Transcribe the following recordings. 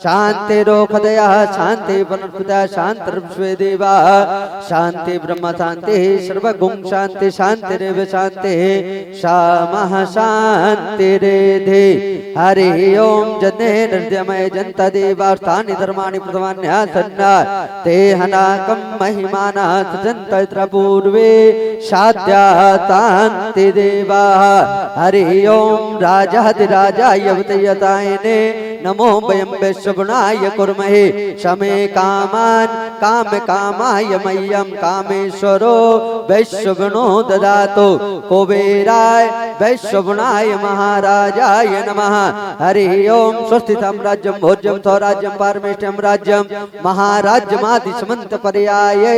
शांतिरोखदया शांति वनस्पतयः शांतिर्विश्वे देवाः शांति ब्रह्म शांति सर्वगुण शांति शांतिरेव शांति शामः शांतिरेधि हरि ओम जने निर्जमय जनता देवार्थानि धर्माणि प्रथमान्यासन्ना ते हनाकं महिमाना सजन्तत्र पूर्वे शाद्यातान्ति देवाः हरि ओम राजाधिराजाय वतयतायने नमो वयं वैश्वगुणाय कुर्महे शमे कामान् काम कामाय मह्यं कामेश्वरो वैश्वगुणो ददातु कुबेराय वैश्वगुणाय महाराजाय नमः हरि ओम स्वस्तितं राज्यं भोज्यं स्वराज्यं पारमेष्ठ्यं राज्यं महाराज्यमादिशमन्त पर्याये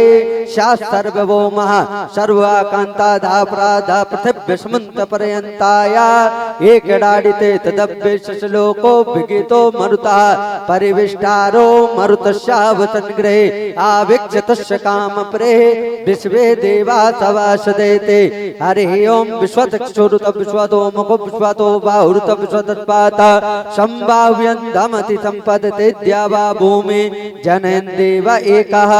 शास्त्रभौमः सर्वाकान्ताधापराधा पृथिव्यसमन्त पर्यन्ताया एकडाडिते तदभ्यश्लोको विगितो मरुतः परिविष्टारो मरुतस्यावसन् गृहे आविक्षतस्य कामप्रे विश्वे देवा सवासदेते हरि ओम विश्वचक्षुरुत विश्वतोमुखो विश्वतो बाहुरुत विश्वतत्पात संभाव्यन्दमति सम्पदते द्यावा भूमि जनयन् देव एकः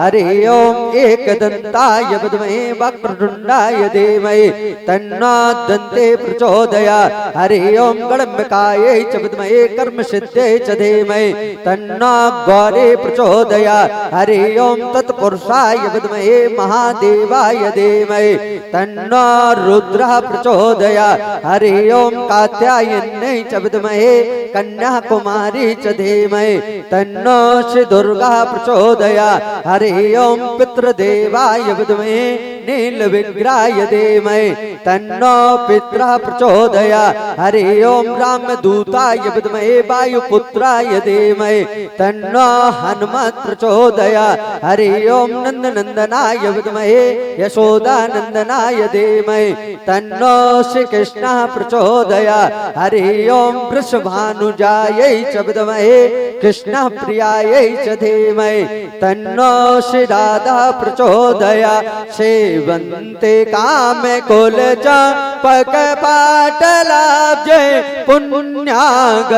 हरि ओम एकदन्ताय विद्महे वक्रतुण्डाय धीमहि तन्नो दन्ते प्रचोदयात् हरि ओम गणम्यकायै च विद्महे कर्मसिद्ध्यै च धीमहि तन्नो गौरी प्रचोदयात् हरि ओम तत्पुरुषाय विद्महे महादेवाय धीमहि तन्नो रुद्रः प्रचोदयात् हरि ओम कात्यायन्यै च विद्महे कन्याकुमारी च धीमहि तन्नो श्री दुर्गा प्रचोदयात् हरि ओम पितृदेवाय विद्महे नीलविग्रहाय धीमहि तन्नो पितरः प्रचोदयात् हरि ओम रामदूताय विद्महे वायुपुत्राय धीमहि तन्नो हनुमत् प्रचोदयात् हरि ओम नंदनंदनाय विद्महे यशोदानंदनाय धीमहि तन्नो श्रीकृष्णः प्रचोदयात् हरि ओम वृषभानुजायै च विद्महे कृष्णप्रियायै च धीमहि तन्नो श्री राधा प्रचोदयात् सेवन्ते कामे कुलचापक पाटलाब्जे पुण्यागजात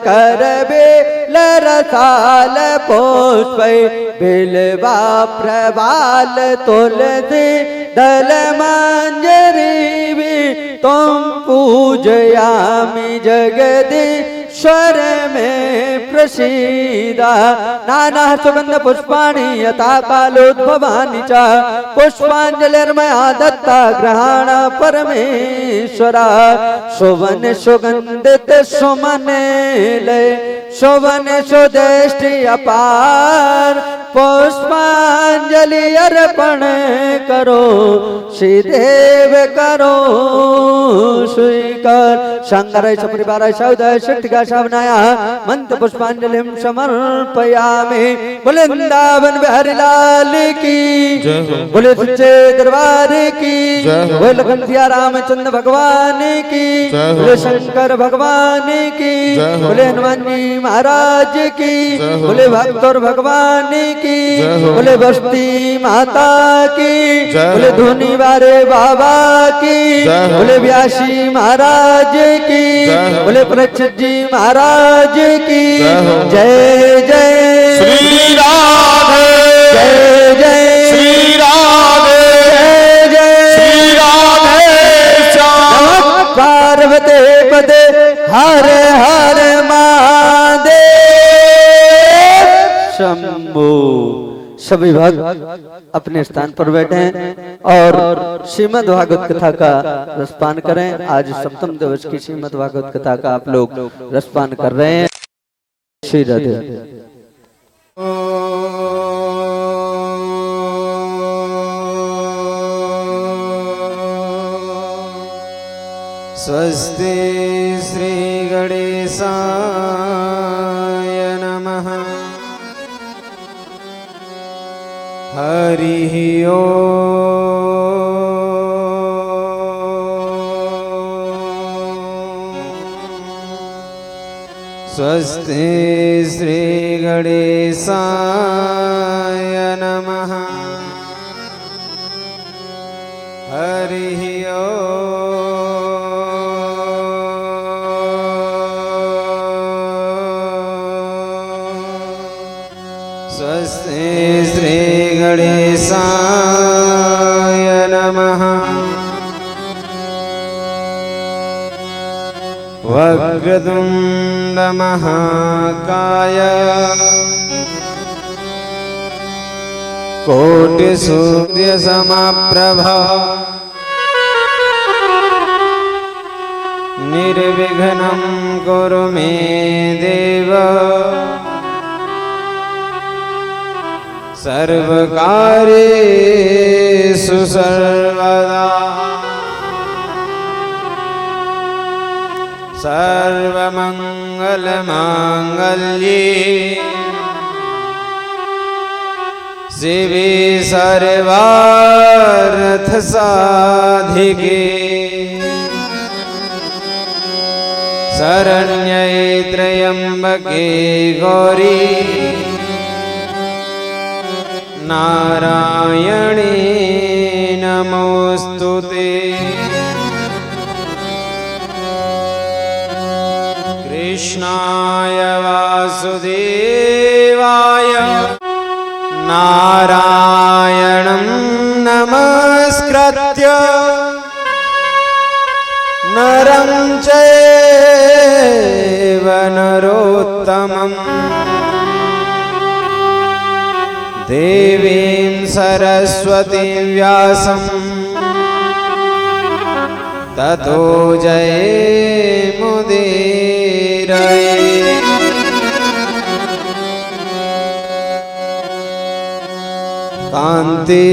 करबे लरसाल पुष्पै बिल्वा प्रवाल तुलसी दल मंजरी तुम पूजयामि जगदीश्वर में प्रसीदा नाना सुगंध पुष्पाणि यथा कालोद्भवानि च पुष्पांजलिर्मया दत्ता ग्रहण परमेश्वरा शोभन सुगंधित सुमनेले शोभन सुदृष्टि अपार पुष्पांजलि अर्पण करो श्रीदेव करो स्वीकार शंकराय सपरिवाराय सौदाय शक्तिका शावनाया मंत्र पुष्पांजलिं समर्पयामि बोले वृंदावन बिहारी लाल की बोले सच्चे दरबार की बोले लखन सिया रामचंद्र भगवान की बोले शंकर भगवान की बोले हनुमान जी महाराज की बोले भक्तोर भगवान की बोले बस्ती माता की बोले धुनी वारे बाबा की बोले व्यासी महाराज की बोले परीक्षित जी महाराज की जय जय श्री राधे जय जय श्री राधे जय जय श्री राधे श्याम पार्वती पदे हर हर महादेव शंभो। सभी भक्त अपने स्थान पर बैठे हैं और श्रीमद् भागवत कथा का रसपान करें। आज सप्तम दिवस की श्रीमद् भागवत कथा का आप लोग रसपान कर रहे हैं। श्री राधे। स्वस्ति श्री गणेशाय नमः। हरिः ओम। स्वस्ति श्री गणेशाय नमः। हरिः ओम। स्वस्ति श्री गणेशाय नमः। वक्रतुंड महाकाय कोटि सूर्य समप्रभा निर्विघ्नं कुरु मे देव सर्वकार्येषु सर्वदा। सर्वमंगलमांगल्ये शिवे सर्वार्थसाधिके शरण्ये त्र्यंबके गौरी नारायणे नमोस्तुते। कृष्णाय वासुदेवाय नारायणं नमस्कृत्य नरं चैव नरोत्तमं देवीं सरस्वतीं व्यासं ततो जयमुदीरये। कान्ति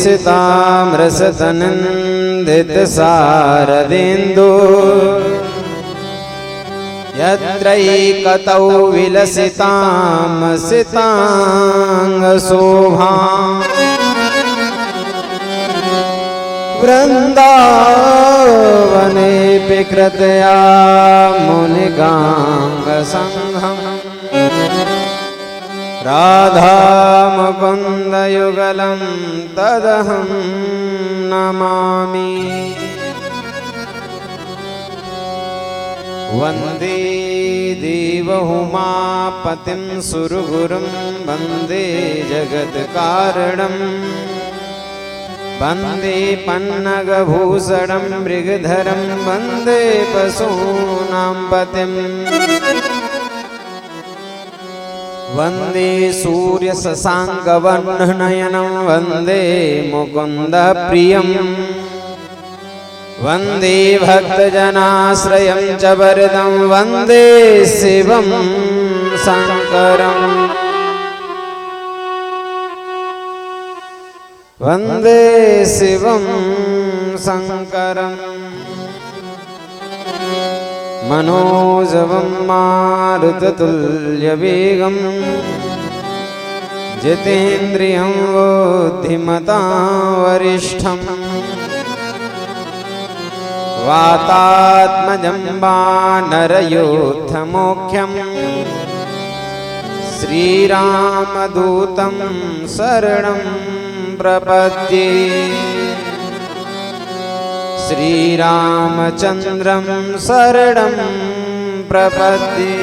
सिताम्रसतनन्दित सारदेन्दु यत्रैकतौ विलसितां सिताङ्गशोभां वृन्दावनेऽपि कृतया मुनिगाङ्गसङ्घम् राधामुकुन्दयुगलं तदहं नमामि। वन्दे देवहुमापतिं सुरगुरुं वन्दे जगत्कारणं वन्दे पन्नगभूषणं मृगधरं वन्दे पशूनां पतिम् वन्दे सूर्यशशाङ्कवर्णनयनं वन्दे मुकुन्दप्रियं वन्दे भक्तजनाश्रयं च वरदं वन्दे शिवं शङ्करम् वन्दे शिवं शङ्करम्। मनोजवं मारुततुल्यवेगं जितेन्द्रियं बुद्धिमतां वरिष्ठं वातात्मजं वानरयूथमुख्यं श्रीरामदूतं शरणं प्रपद्ये। श्रीरामचन्द्रं शरणं प्रपद्ये।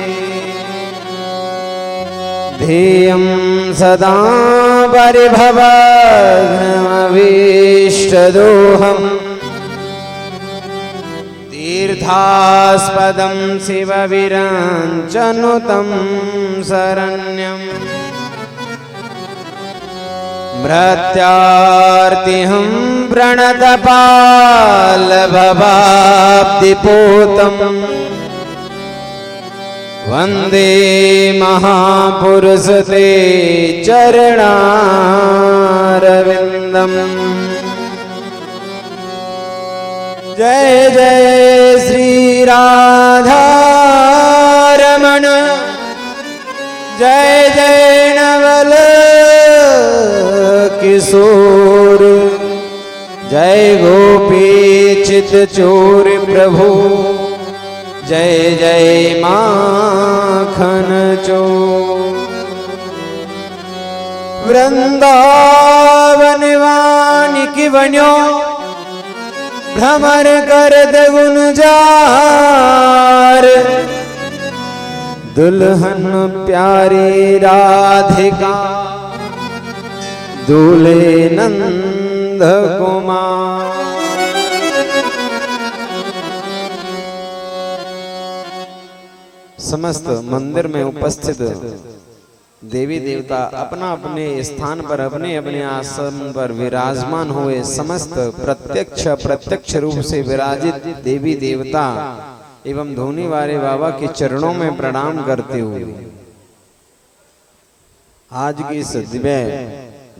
ध्येयं सदा परिभवग्नमभीष्टदोहम् तीर्थास्पदं शिवविरञ्चनुतं शरण्यम् भृत्यार्तिहं प्रणतपालभवाब्धिपूतं वन्दे महापुरुषते चरणारविन्दम्। जय जय श्री राधारमण जय जय नवल किशोर जय गोपी चितचोर प्रभु जय जय माखन चोर। वृंदावन वानिकी बन्यो भ्रमर करद गुनजार दुल्हन प्यारी राधिका दूल्हे नंद कुमार। समस्त मंदिर में उपस्थित देवी देवता अपना अपने स्थान पर अपने अपने आसन पर विराजमान हुए, समस्त प्रत्यक्ष रूप से विराजित देवी देवता एवं धोनी वाले बाबा के चरणों में प्रणाम करते हुए आज की इस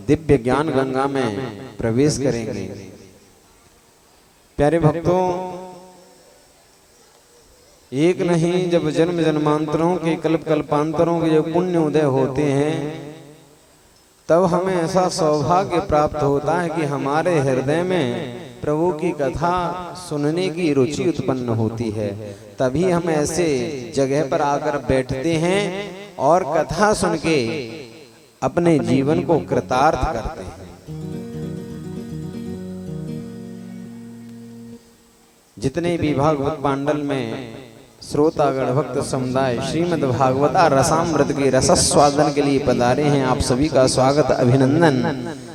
दिव्य ज्ञान गंगा में प्रवेश करेंगे। प्यारे भक्तों, एक नहीं, जब जन्म जन्मांतरों के कल्प कल्पांतरों के जो पुण्य उदय होते हैं तब हमें ऐसा सौभाग्य प्राप्त होता है कि हमारे हृदय में प्रभु की कथा सुनने की रुचि उत्पन्न होती है। तभी हम ऐसे जगह पर आकर बैठते हैं और कथा सुन के अपने जीवन को कृतार्थ करते हैं। जितने भी भागवत पांडल में श्रोतागण भक्त समुदाय श्रीमद् भागवता रसामृत के रसस्वादन के लिए पधारे हैं, आप सभी का स्वागत अभिनंदन।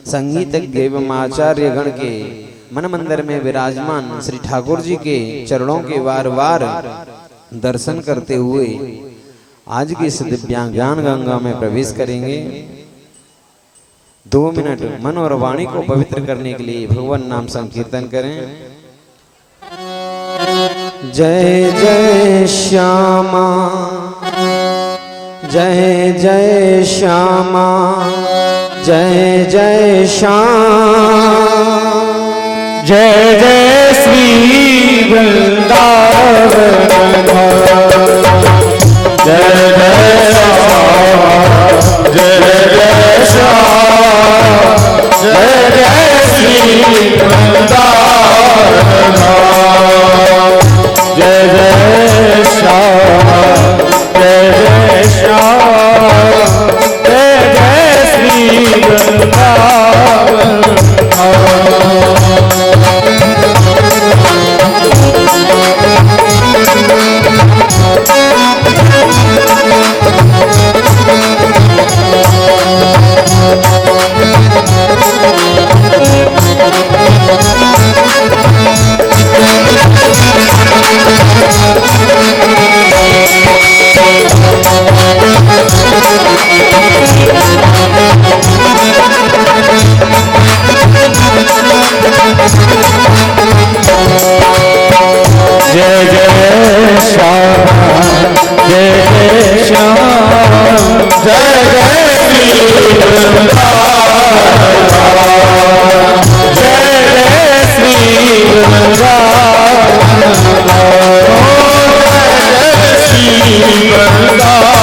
संगीतज्ञ एवं आचार्य गण के मन मंदिर में विराजमान श्री ठाकुर जी के चरणों के वार वार दर्शन करते हुए आज की इस दिव्यांग ज्ञान गंगा में प्रवेश करेंगे। 2 मिनट मन और वाणी को पवित्र करने के लिए भगवान नाम संकीर्तन करें। जय जय श्यामा, जय जय श्यामा, जय जय श्याम, जय जय श्री वृंदावन, जय जय श्याम, जय जय श्याम, जय जय श्री वृंदावन, जय जय श्याम, जय जय श्याम, जय जय श्री वृंदावन। जय जय श्याम, जय जय श्याम, जय जय श्री वृंदावन, जय जय श्री वृंदावन, जय श्री वृंदावन।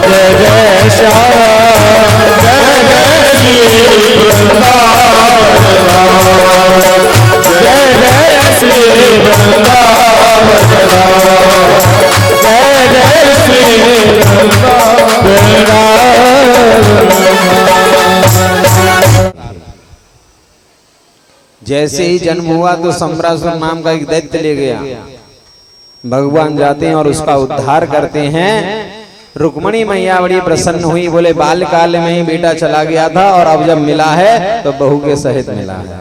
जय जय श्याम, जय जय श्री जैसे ही जन्म हुआ तो सम्रासुर नाम का एक दैत्य ले गया। भगवान जाते हैं और उसका उद्धार करते हैं। रुक्मणी मैया बड़ी प्रसन्न हुई, बोले बाल्यकाल में ही बेटा चला गया था और अब जब मिला है तो बहू के सहित मिला है।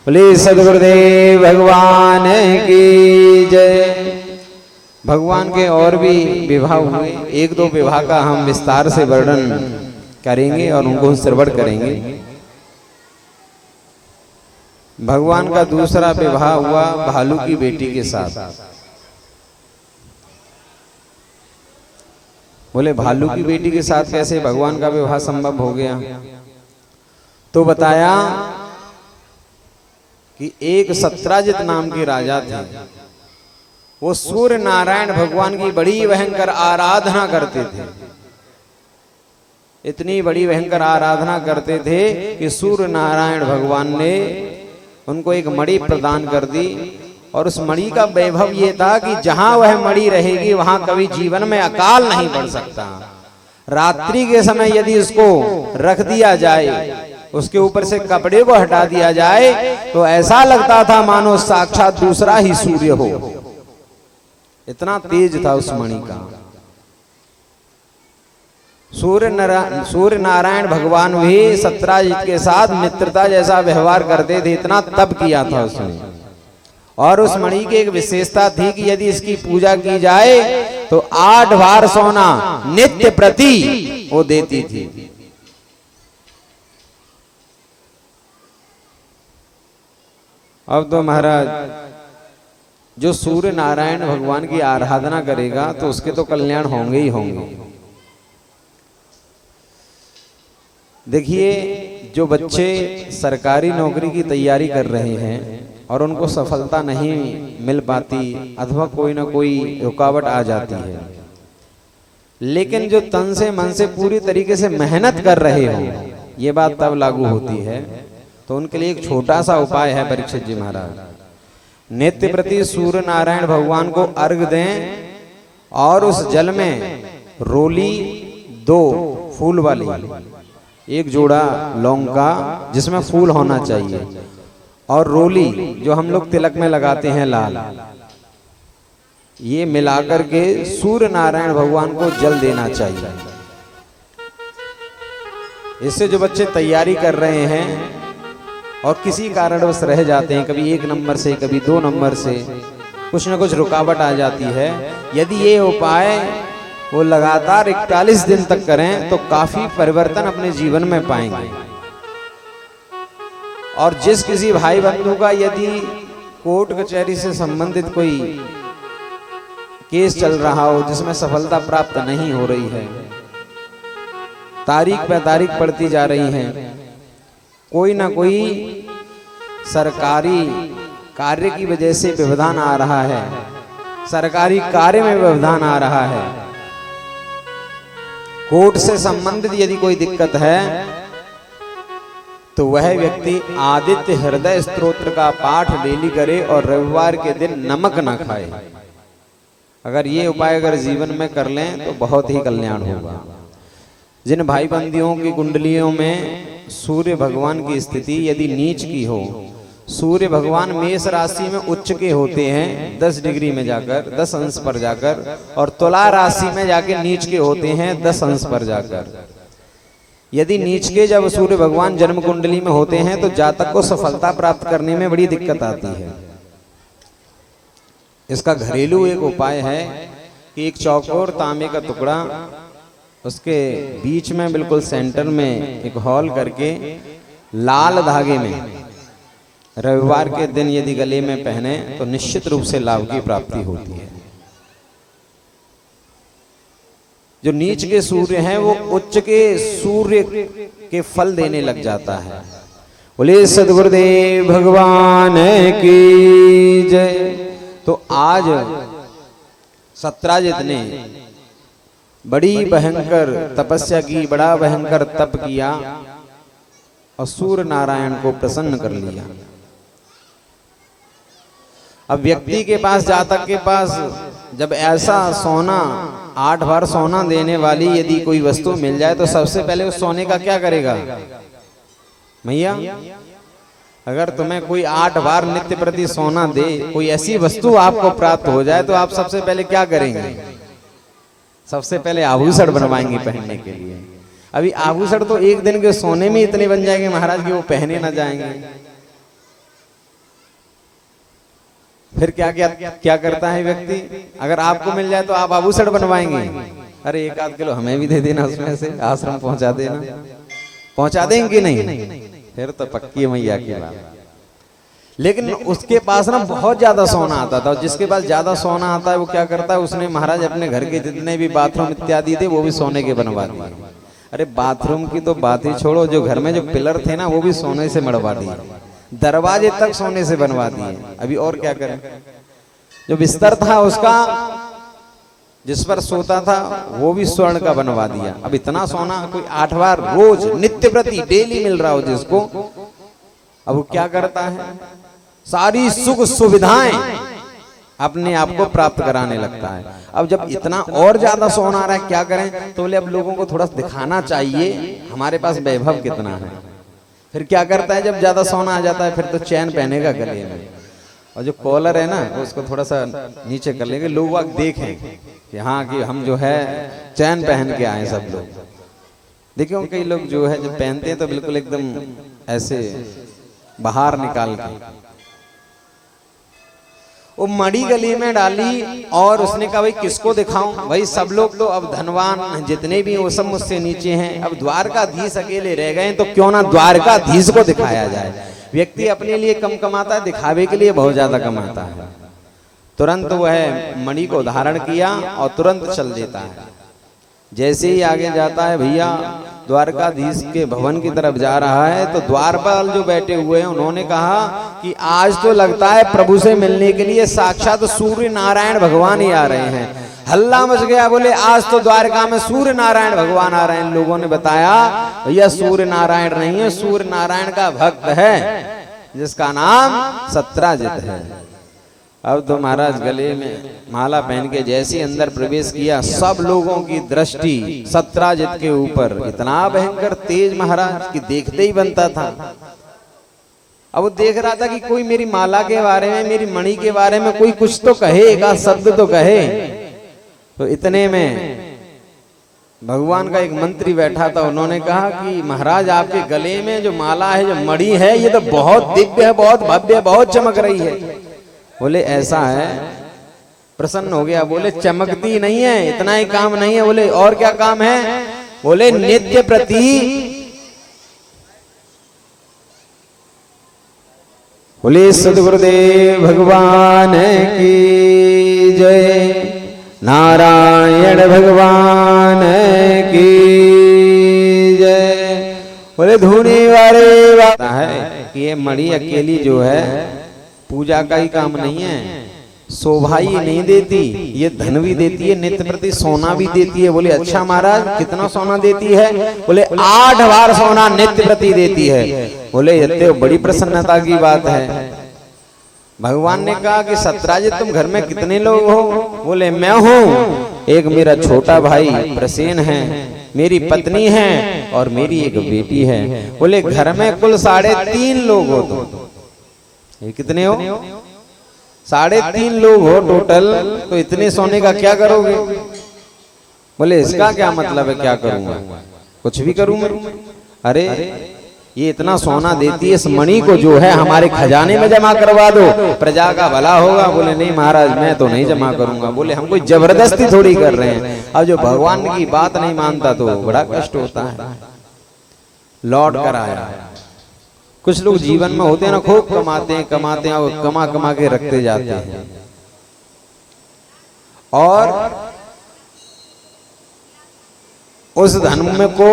बोले सद्गुरुदेव भगवान की जय। भगवान के और भी विवाह हुए, एक दो विवाह का हम विस्तार से वर्णन करेंगे और उनको श्रवण करेंगे। भगवान का दूसरा विवाह हुआ भालू की बेटी के साथ। बोले भालू की बेटी के साथ कैसे भगवान का विवाह संभव हो गया? तो बताया कि एक सत्राजित नाम के राजा थे। वो सूर्य नारायण भगवान की बड़ी भयंकर आराधना करते थे। इतनी बड़ी भयंकर आराधना करते थे कि सूर्य नारायण भगवान ने उनको एक मणि प्रदान कर दी। और उस मणि का वैभव ये था कि जहां वह मणि रहेगी वहां कभी जीवन में अकाल नहीं पड़ सकता। रात्रि के समय यदि उसको रख दिया जाए, उसके ऊपर से कपड़े को हटा दिया जाए, तो ऐसा लगता था मानो साक्षात दूसरा ही सूर्य हो। इतना तेज था उस मणि का। सूर्य नारायण भगवान भी सत्राजित के साथ मित्रता जैसा व्यवहार करते थे। इतना तप किया था उसने। और उस मणि की एक विशेषता थी कि यदि इसकी पूजा की जाए तो 8 बार सोना नित्य प्रति वो देती थी। अब तो महाराज जो सूर्य नारायण भगवान की आराधना करेगा तो उसके तो कल्याण होंगे ही होंगे। देखिए, जो बच्चे सरकारी नौकरी की तैयारी कर रहे हैं और उनको सफलता नहीं मिल पाती अथवा कोई ना कोई रुकावट आ जाती है, लेकिन जो तन से मन से पूरी तरीके से मेहनत कर रहे हो, ये बात तब लागू होती है। तो उनके लिए एक छोटा सा उपाय है परीक्षित जी महाराज। नित्य प्रति सूर्य नारायण भगवान को अर्घ दें और उस जल में रोली 2 फूल वाली, एक जोड़ा लौंग का जिसमें फूल होना चाहिए, और रोली जो हम लोग तिलक में लगाते हैं लाल, ये मिलाकर के सूर्य नारायण भगवान को जल देना चाहिए। इससे जो बच्चे तैयारी कर रहे हैं और किसी कारणवश रह जाते हैं, कभी 1 नंबर से कभी 2 नंबर से कुछ न कुछ रुकावट आ जाती है, यदि ये उपाय वो लगातार 41 दिन तक करें तो काफी परिवर्तन अपने जीवन में पाएंगे। और जिस किसी भाई बंधु का यदि कोर्ट कचहरी से संबंधित कोई केस चल रहा हो जिसमें सफलता प्राप्त नहीं हो रही है, तारीख पे तारीख पड़ती जा रही है, कोई ना कोई सरकारी कार्य की वजह से व्यवधान आ रहा है, सरकारी कार्य में व्यवधान आ रहा है, कोर्ट से संबंधित यदि कोई दिक्कत है, तो वह व्यक्ति आदित्य हृदय स्तोत्र का पाठ डेली करे और रविवार के दिन नमक ना खाए। अगर ये उपाय अगर जीवन में कर लें तो बहुत ही कल्याण होगा। जिन भाई बंदियों की कुंडलियों में सूर्य भगवान की स्थिति यदि नीच की हो, सूर्य भगवान मेष राशि में उच्च के होते हैं 10 डिग्री में जाकर 10 अंश पर जाकर, और तुला राशि में जाके नीच के होते हैं 10 अंश पर जाकर। यदि नीच के जब सूर्य भगवान जन्म कुंडली में होते हैं तो जातक को सफलता प्राप्त करने में बड़ी दिक्कत आती है। इसका घरेलू एक उपाय है कि एक चौकोर तांबे का टुकड़ा, उसके बीच में बिल्कुल सेंटर में एक हॉल करके लाल धागे में रविवार के दिन यदि गले में पहने तो निश्चित रूप से लाभ की प्राप्ति होती है। जो नीच के सूर्य हैं वो उच्च के सूर्य के फल देने लग जाता है। बोले सद्गुरुदेव भगवान की जय। तो आज सत्राजित ने बड़ी भयंकर तपस्या की, बड़ा भयंकर तप किया और सूर्य नारायण को प्रसन्न कर लिया। अब व्यक्ति के पास, जातक के पास जब ऐसा सोना 8 बार सोना देने वाली यदि कोई वस्तु मिल जाए तो सबसे पहले उस सोने का क्या करेगा भैया? अगर तुम्हें कोई 8 बार नित्य प्रति सोना दे, कोई ऐसी वस्तु आपको प्राप्त हो जाए, तो आप सबसे पहले क्या करेंगे? सबसे पहले आभूषण बनवाएंगे पहनने के लिए। अभी आभूषण तो एक दिन के सोने में इतने बन जाएंगे महाराज कि वो पहने ना जाएंगे। फिर क्या करता है व्यक्ति? अगर आपको मिल जाए तो आप आभूषण बनवाएंगे, अरे 1-8 किलो हमें भी दे देना, उसमें से आश्रम पहुंचा देना। पहुंचा देंगे नहीं? फिर तो पक्की मैया की बात। लेकिन उसके पास ना बहुत ज्यादा सोना आता था, और जिसके पास ज्यादा सोना आता है वो क्या करता है, उसने महाराज अपने घर के जितने भी बाथरूम इत्यादि थे वो भी सोने के बनवा दिए। अरे बाथरूम की तो बात ही छोड़ो, जो घर में जो पिलर थे ना वो भी सोने से मड़वा दिए, दरवाजे तक सोने से बनवा दिए। अभी और क्या करें? जो बिस्तर था उसका, जिस पर सोता था, वो भी स्वर्ण का बनवा दिया। अब इतना सोना कोई 8 बार रोज नित्य प्रति डेली मिल रहा हो जिसको, अब वो क्या करता है? सारी सुख सुविधाएं अपने आप को प्राप्त कराने लगता है। अब जब इतना और ज्यादा सोना आ रहा है क्या करें? तो बोले अब लोगों को थोड़ा दिखाना चाहिए हमारे पास वैभव कितना है। फिर क्या करता है? जब ज्यादा सोना आ जाता है फिर तो चैन पहनेगा गले में, और जो कॉलर है ना उसको थोड़ा सा नीचे कर लेंगे, लोग देखें कि हाँ कि हम जो है चैन पहन के आए सब लोग। देखिए कई लोग जो है जब पहनते हैं तो बिल्कुल एकदम ऐसे बाहर निकाल के, वो मड़ी गली में डाली और उसने कहा भाई किसको दिखाऊं? भाई सब लोग तो अब धनवान जितने भी वो सब मुझसे नीचे हैं, अब द्वारकाधीश अकेले रह गए तो क्यों ना द्वारकाधीश को दिखाया जाए। व्यक्ति अपने लिए कम कमाता है, दिखावे के लिए बहुत ज्यादा कमाता है। तुरंत वह मणि को धारण किया और तुरंत चल देता है। जैसे ही आगे जाता है भैया द्वारकाधीश के भवन की तरफ जा रहा है, तो द्वारपाल जो बैठे हुए हैं उन्होंने कहा कि आज तो लगता है प्रभु से मिलने के लिए साक्षात सूर्य नारायण भगवान ही आ रहे हैं। हल्ला मच गया, बोले आज तो द्वारका में सूर्य नारायण भगवान आ रहे हैं। लोगों ने बताया भैया सूर्य नारायण नहीं है, सूर्य नारायण का भक्त है जिसका नाम सत्राजित है। अब तो महाराज गले में माला पहन के जैसे अंदर प्रवेश किया, सब लोगों की दृष्टि सत्राजित के ऊपर, इतना भयंकर तेज महाराज कि देखते ही बनता था। अब वो देख रहा था कि कोई मेरी माला के बारे में, मेरी मणि के बारे में कोई कुछ तो कहे, एक आध शब्द तो कहे। तो इतने में भगवान का एक मंत्री बैठा था, उन्होंने कहा कि महाराज आपके गले में जो माला है, जो मणि है, ये तो बहुत दिव्य है, बहुत भव्य, बहुत चमक रही है। बोले ऐसा है? प्रसन्न हो गया। बोले चमकती नहीं है, इतना ही काम नहीं है। बोले और क्या काम है? बोले नित्य प्रति बोले सद्गुरुदेव भगवान की जय, नारायण भगवान की जय। बोले धुनी वाले बात है कि ये मणि अकेली जो है पूजा का ही काम नहीं है, शोभा ही नहीं देती, ये धन भी देती है, नित्य प्रति सोना भी देती है। बोले अच्छा महाराज कितना सोना देती है? बोले 8 बार सोना नित्य प्रति देती है। बोले ये तो बड़ी प्रसन्नता की बात है। भगवान ने कहा कि सत्राजित तुम घर में कितने लोग हो? बोले मैं हूँ, एक मेरा छोटा भाई प्रसेन है, मेरी पत्नी है और मेरी एक बेटी है। बोले घर में कुल 3.5 लोग हो। तो ये कितने हो? 3.5 लोग हो टोटल। तो इतने सोने का क्या करोगे? बोले इसका क्या मतलब है क्या करूंगा? कुछ भी करूंगा। अरे ये इतना सोना देती है, इस मणि को जो है हमारे खजाने में जमा करवा दो, प्रजा का भला होगा। बोले नहीं महाराज मैं तो नहीं जमा करूंगा। बोले हम कोई जबरदस्ती थोड़ी कर रहे हैं। अब जो भगवान की बात नहीं मानता तो बड़ा कष्ट होता है। लौट कर आया। कुछ लोग जीवन में होते हैं ना, खूब कमाते हैं और कमा कमा के रखते जाते हैं, और उस धन में को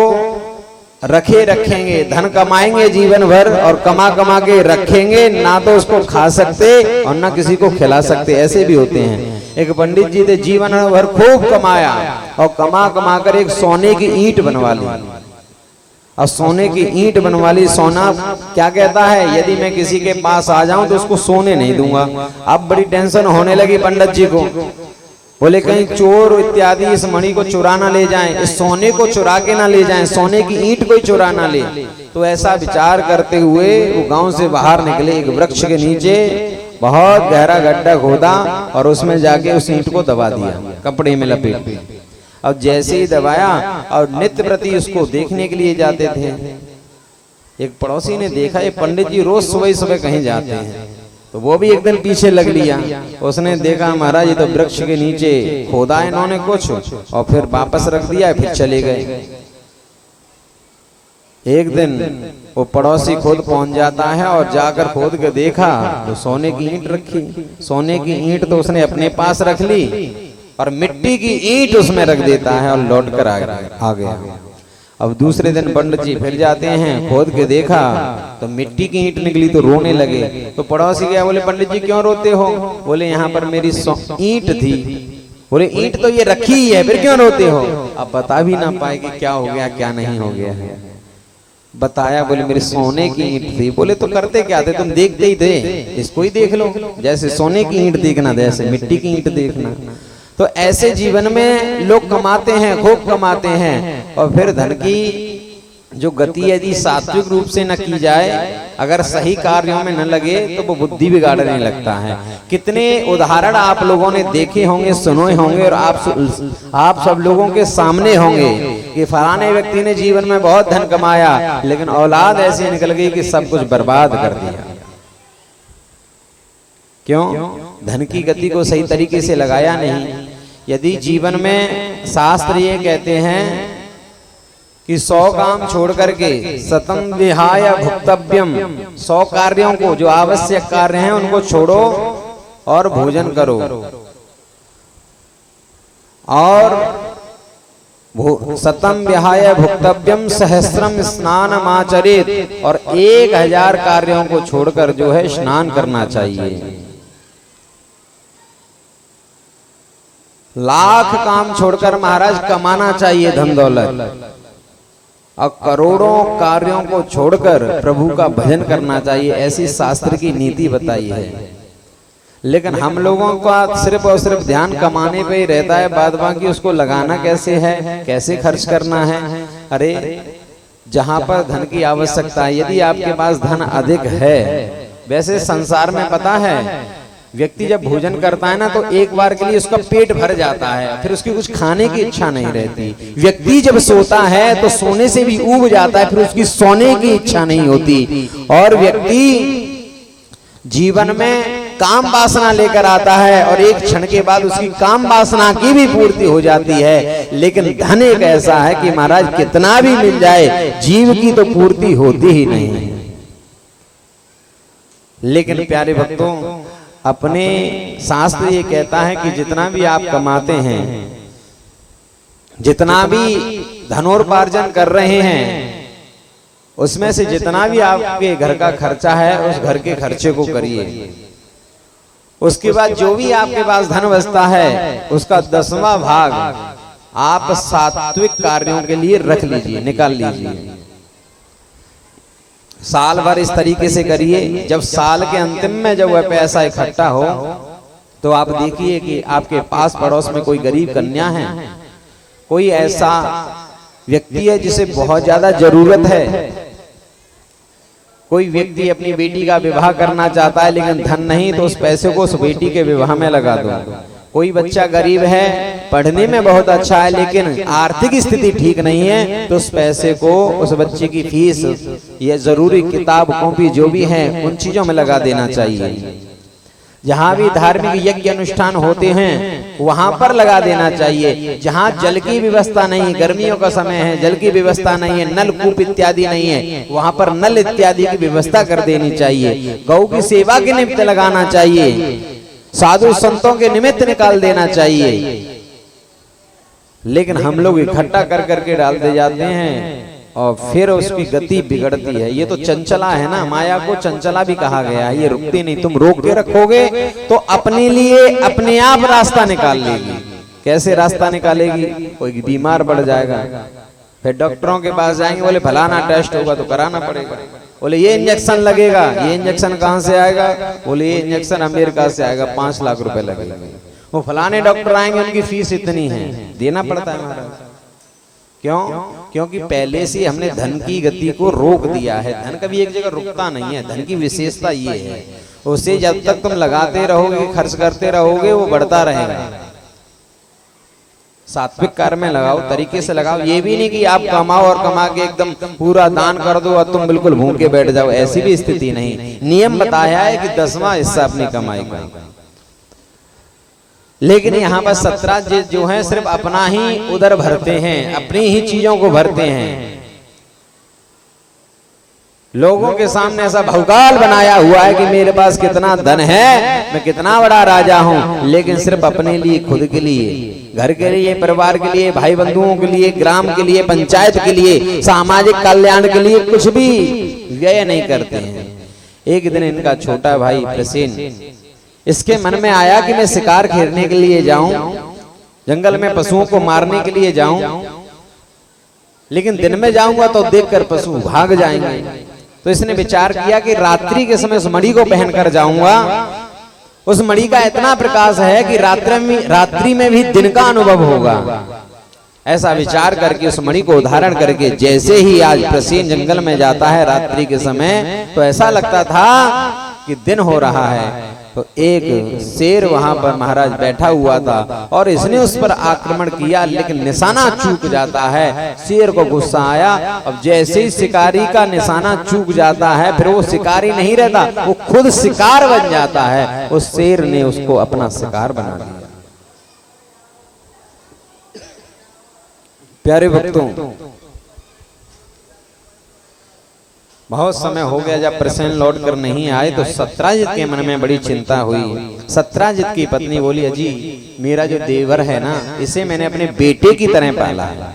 रखेंगे, धन कमाएंगे जीवन भर और कमा कमा के रखेंगे, ना तो उसको खा सकते और ना किसी को खिला सकते। ऐसे भी होते हैं। एक पंडित जी थे, जीवन भर खूब कमाया और कमा कमा कर एक सोने की ईंट बनवा ली। और सोने की ईंट बनवा ली। सोना क्या कहता है? यदि मैं किसी के पास आ जाऊं तो उसको सोने नहीं दूंगा। अब बड़ी टेंशन होने लगी पंडित जी को। बोले कहीं चोर इत्यादि इस मणि को चुरा ना ले जाएं, इस सोने को चुरा के ना ले जाएं, सोने की ईंट कोई चुरा ना ले। तो ऐसा विचार करते हुए वो गांव से बाहर निकले, एक वृक्ष के नीचे बहुत गहरा गड्ढा खोदा और उसमें जाके उस ईंट को दबा दिया कपड़े में लपेट। अब जैसे ही दबाया और नित्य प्रति उसको देखने के लिए जाते थे, एक पड़ोसी ने देखा ये पंडित जी रोज सुबह सुबह कहीं जाते हैं, तो वो भी एक दिन पीछे लग लिया। उसने देखा महाराज ये तो वृक्ष के नीचे खोदा इन्होंने कुछ और फिर वापस रख दिया, फिर चले गए। एक दिन वो पड़ोसी खुद पहुंच जाता है और जाकर खोद के देखा तो सोने की ईंट रखी। सोने की ईंट तो उसने अपने पास रख ली और मिट्टी की ईंट उसमें रख देता है और लौट कर आ गया। अब दूसरे दिन पंडित जी फिर जाते हैं, खोद के देखा तो मिट्टी की ईंट निकली तो रोने लगे। तो पड़ोसी गया, बोले पंडित जी क्यों रोते हो? बोले यहाँ पर मेरी ईंट थी। बोले ईंट तो ये रखी ही है, फिर क्यों रोते हो? अब बता भी ना पाए कि क्या हो गया क्या नहीं हो गया है। बताया, बोले मेरी सोने की ईंट थी। बोले तो करते क्या थे, तुम देखते ही थे, इसको ही देख लो। जैसे सोने की ईंट देखना जैसे मिट्टी की ईंट देखना। तो ऐसे जीवन में लोग कमाते हैं, खूब कमाते हैं, और फिर धन की जो गति यदि सात्विक रूप से न की जाए, अगर सही कार्यों में न लगे तो वो बुद्धि बिगाड़ने लगता है। कितने उदाहरण आप लोगों ने देखे होंगे, सुने होंगे, और आप सब लोगों के सामने होंगे कि फलाने व्यक्ति ने जीवन में बहुत धन कमाया, लेकिन औलाद ऐसी निकल गई कि सब कुछ बर्बाद कर दिया। क्यों? धन की गति को सही तरीके से लगाया नहीं। यदि जीवन में शास्त्र ये कहते हैं कि 100 काम छोड़ करके सतम विहाय भुक्तव्यम, 100 कार्यों को जो आवश्यक कार्य हैं उनको छोड़ो और भोजन करो, और सतम विहाय भुक्तव्यम सहस्रम स्नानमाचरेत, और 1000 कार्यों को छोड़कर जो है स्नान करना चाहिए। लाख काम छोड़कर महाराज कमाना चाहिए धन दौलत, और करोड़ों कार्यों को छोड़कर प्रभु का भजन करना चाहिए। ऐसी शास्त्र की नीति बताई है। लेकिन हम लोगों का सिर्फ और सिर्फ ध्यान कमाने पे ही रहता है, बाद बाकी उसको लगाना कैसे है, कैसे खर्च करना है। अरे जहां पर धन की आवश्यकता है, यदि आपके पास धन अधिक है, वैसे संसार में पता है व्यक्ति जब भोजन करता है ना तो एक बार के लिए उसका पेट भर जाता है, फिर उसकी कुछ खाने की इच्छा नहीं रहती। व्यक्ति जब सोता है तो सोने से भी ऊब जाता है, फिर उसकी सोने की इच्छा नहीं होती। और व्यक्ति जीवन में काम वासना लेकर आता है और एक क्षण के बाद उसकी काम वासना की भी पूर्ति हो जाती है। लेकिन धन एक ऐसा है कि महाराज कितना भी मिल जाए, जीव की तो पूर्ति होती ही नहीं। लेकिन प्यारे भक्तों, अपने शास्त्र ये कहता है कि जितना भी आप कमाते हैं, जितना भी धनोपार्जन कर रहे हैं, उसमें से जितना भी आपके घर का खर्चा है उस घर के खर्चे को करिए। उसके बाद जो भी आपके पास धन बचता है उसका 10वां भाग आप सात्विक कार्यों के लिए रख लीजिए, निकाल लीजिए। साल भर इस तरीके से करिए। जब साल के अंतिम में जब वह पैसा इकट्ठा हो तो आप देखिए कि आपके पास पड़ोस में कोई गरीब कन्या है, कोई ऐसा व्यक्ति है जिसे बहुत ज्यादा जरूरत है, कोई व्यक्ति अपनी बेटी का विवाह करना चाहता है लेकिन धन नहीं, तो उस पैसे को उस बेटी के विवाह में लगा दो। कोई बच्चा गरीब है, पढ़ने में बहुत अच्छा है लेकिन आर्थिक स्थिति ठीक नहीं है, तो उस पैसे को उस बच्चे की फीस या जरूरी किताब कॉपी जो भी है उन चीजों में लगा देना चाहिए। जहाँ भी धार्मिक यज्ञ अनुष्ठान होते हैं वहां पर लगा देना चाहिए। जहाँ जल की व्यवस्था नहीं है, गर्मियों का समय है, जल की व्यवस्था नहीं है, नलकूप इत्यादि नहीं है, वहां पर नल इत्यादि की व्यवस्था कर देनी चाहिए। गौ की सेवा के निमित्त लगाना चाहिए, साधु संतों के निमित्त निकाल देना चाहिए। लेकिन हम लोग इकट्ठा कर करके डालते जाते हैं और फिर उसकी गति बिगड़ती है। ये तो चंचला है ना, माया को चंचला भी कहा गया है। ये रुकती नहीं, तुम रोक के रखोगे तो अपने लिए अपने आप रास्ता निकाल लेगी। कैसे रास्ता निकालेगी? कोई बीमार पड़ जाएगा, फिर डॉक्टरों के पास जाएंगे, बोले फलाना टेस्ट होगा तो कराना पड़ेगा। बोले ये इंजेक्शन लगेगा, ये इंजेक्शन कहाँ से आएगा? बोले ये इंजेक्शन अमेरिका से आएगा, 5 लाख रुपए लगेगा। वो फलाने डॉक्टर आएंगे उनकी फीस इतनी है, देना पड़ता है महाराज। क्यों? क्योंकि पहले से हमने धन की गति को रोक दिया है। धन कभी एक जगह रुकता नहीं है। धन की विशेषता ये है, उसे जब तक तुम लगाते रहोगे, खर्च करते रहोगे, वो बढ़ता रहेगा। सात्विक कार्य में लगाओ, तरीके से लगाओ। ये भी नहीं कि आप कमाओ और कमा के एकदम पूरा दान कर दो और तुम बिल्कुल भूखे बैठ जाओ, ऐसी भी स्थिति नहीं। नियम बताया है कि 10वां हिस्सा अपनी कमाई का। लेकिन यहाँ पर 17 जो है सिर्फ अपना ही उदर भरते हैं, अपनी ही चीजों को भरते हैं। लोगों के सामने ऐसा भौकाल बनाया हुआ है कि मेरे पास कितना धन है, मैं कितना बड़ा राजा हूं, लेकिन सिर्फ अपने लिए, खुद के लिए, घर के लिए, परिवार के लिए, भाई बंधुओं के लिए, ग्राम के लिए, पंचायत के लिए, सामाजिक कल्याण के लिए कुछ भी व्यय नहीं करते हैं। एक दिन इनका छोटा भाई प्रसेन, इसके मन में आया कि मैं शिकार खेलने के लिए जाऊं, जंगल में पशुओं को मारने के लिए जाऊं, लेकिन दिन में जाऊंगा तो देखकर पशु भाग जाएंगे। तो इसने विचार किया कि रात्रि के समय उस मणि को पहनकर जाऊंगा। उस मणि का इतना प्रकाश है कि रात्रि में भी दिन का अनुभव होगा। ऐसा विचार करके उस मणि को धारण करके जैसे ही आज प्रसेन जंगल में जाता है रात्रि के समय, तो ऐसा लगता था कि दिन हो रहा है। तो एक शेर वहां पर महाराज बैठा हुआ था और इसने उस पर आक्रमण किया, लेकिन निशाना चूक जाता है। शेर को गुस्सा आया। अब जैसे ही शिकारी का निशाना चूक जाता है, फिर वो शिकारी नहीं रहता, वो खुद शिकार बन जाता है। उस शेर ने उसको अपना शिकार बना लिया। प्यारे भक्तों, बहुत समय हो गया जब प्रसेन लौट कर नहीं आए, तो सत्राजित के मन में बड़ी चिंता हुई। सत्राजित की पत्नी बोली, अजी मेरा जो देवर है ना, इसे मैंने अपने बेटे की तरह पाला है।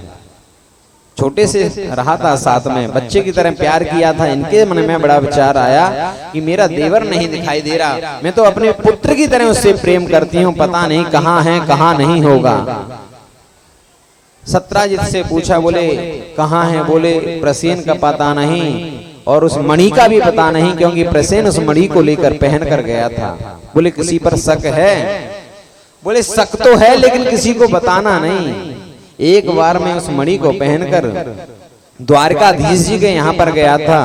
छोटे से रहा था साथ में, बच्चे की तरह प्यार किया था। इनके मन में बड़ा विचार आया कि मेरा देवर नहीं दिखाई दे रहा, मैं तो अपने पुत्र की तरह उससे प्रेम करती हूँ, पता नहीं कहाँ है कहाँ नहीं होगा। सत्राजित से पूछा, बोले कहाँ है? बोले प्रसेन का पता नहीं और उस मणि का भी पता नहीं, क्योंकि प्रसेन उस मणि को लेकर पहन कर गया था। बोले किसी पर शक है? बोले शक तो है, लेकिन किसी को बताना नहीं। एक बार मैं उस मणि को पहनकर द्वारकाधीश जी के यहाँ पर गया था।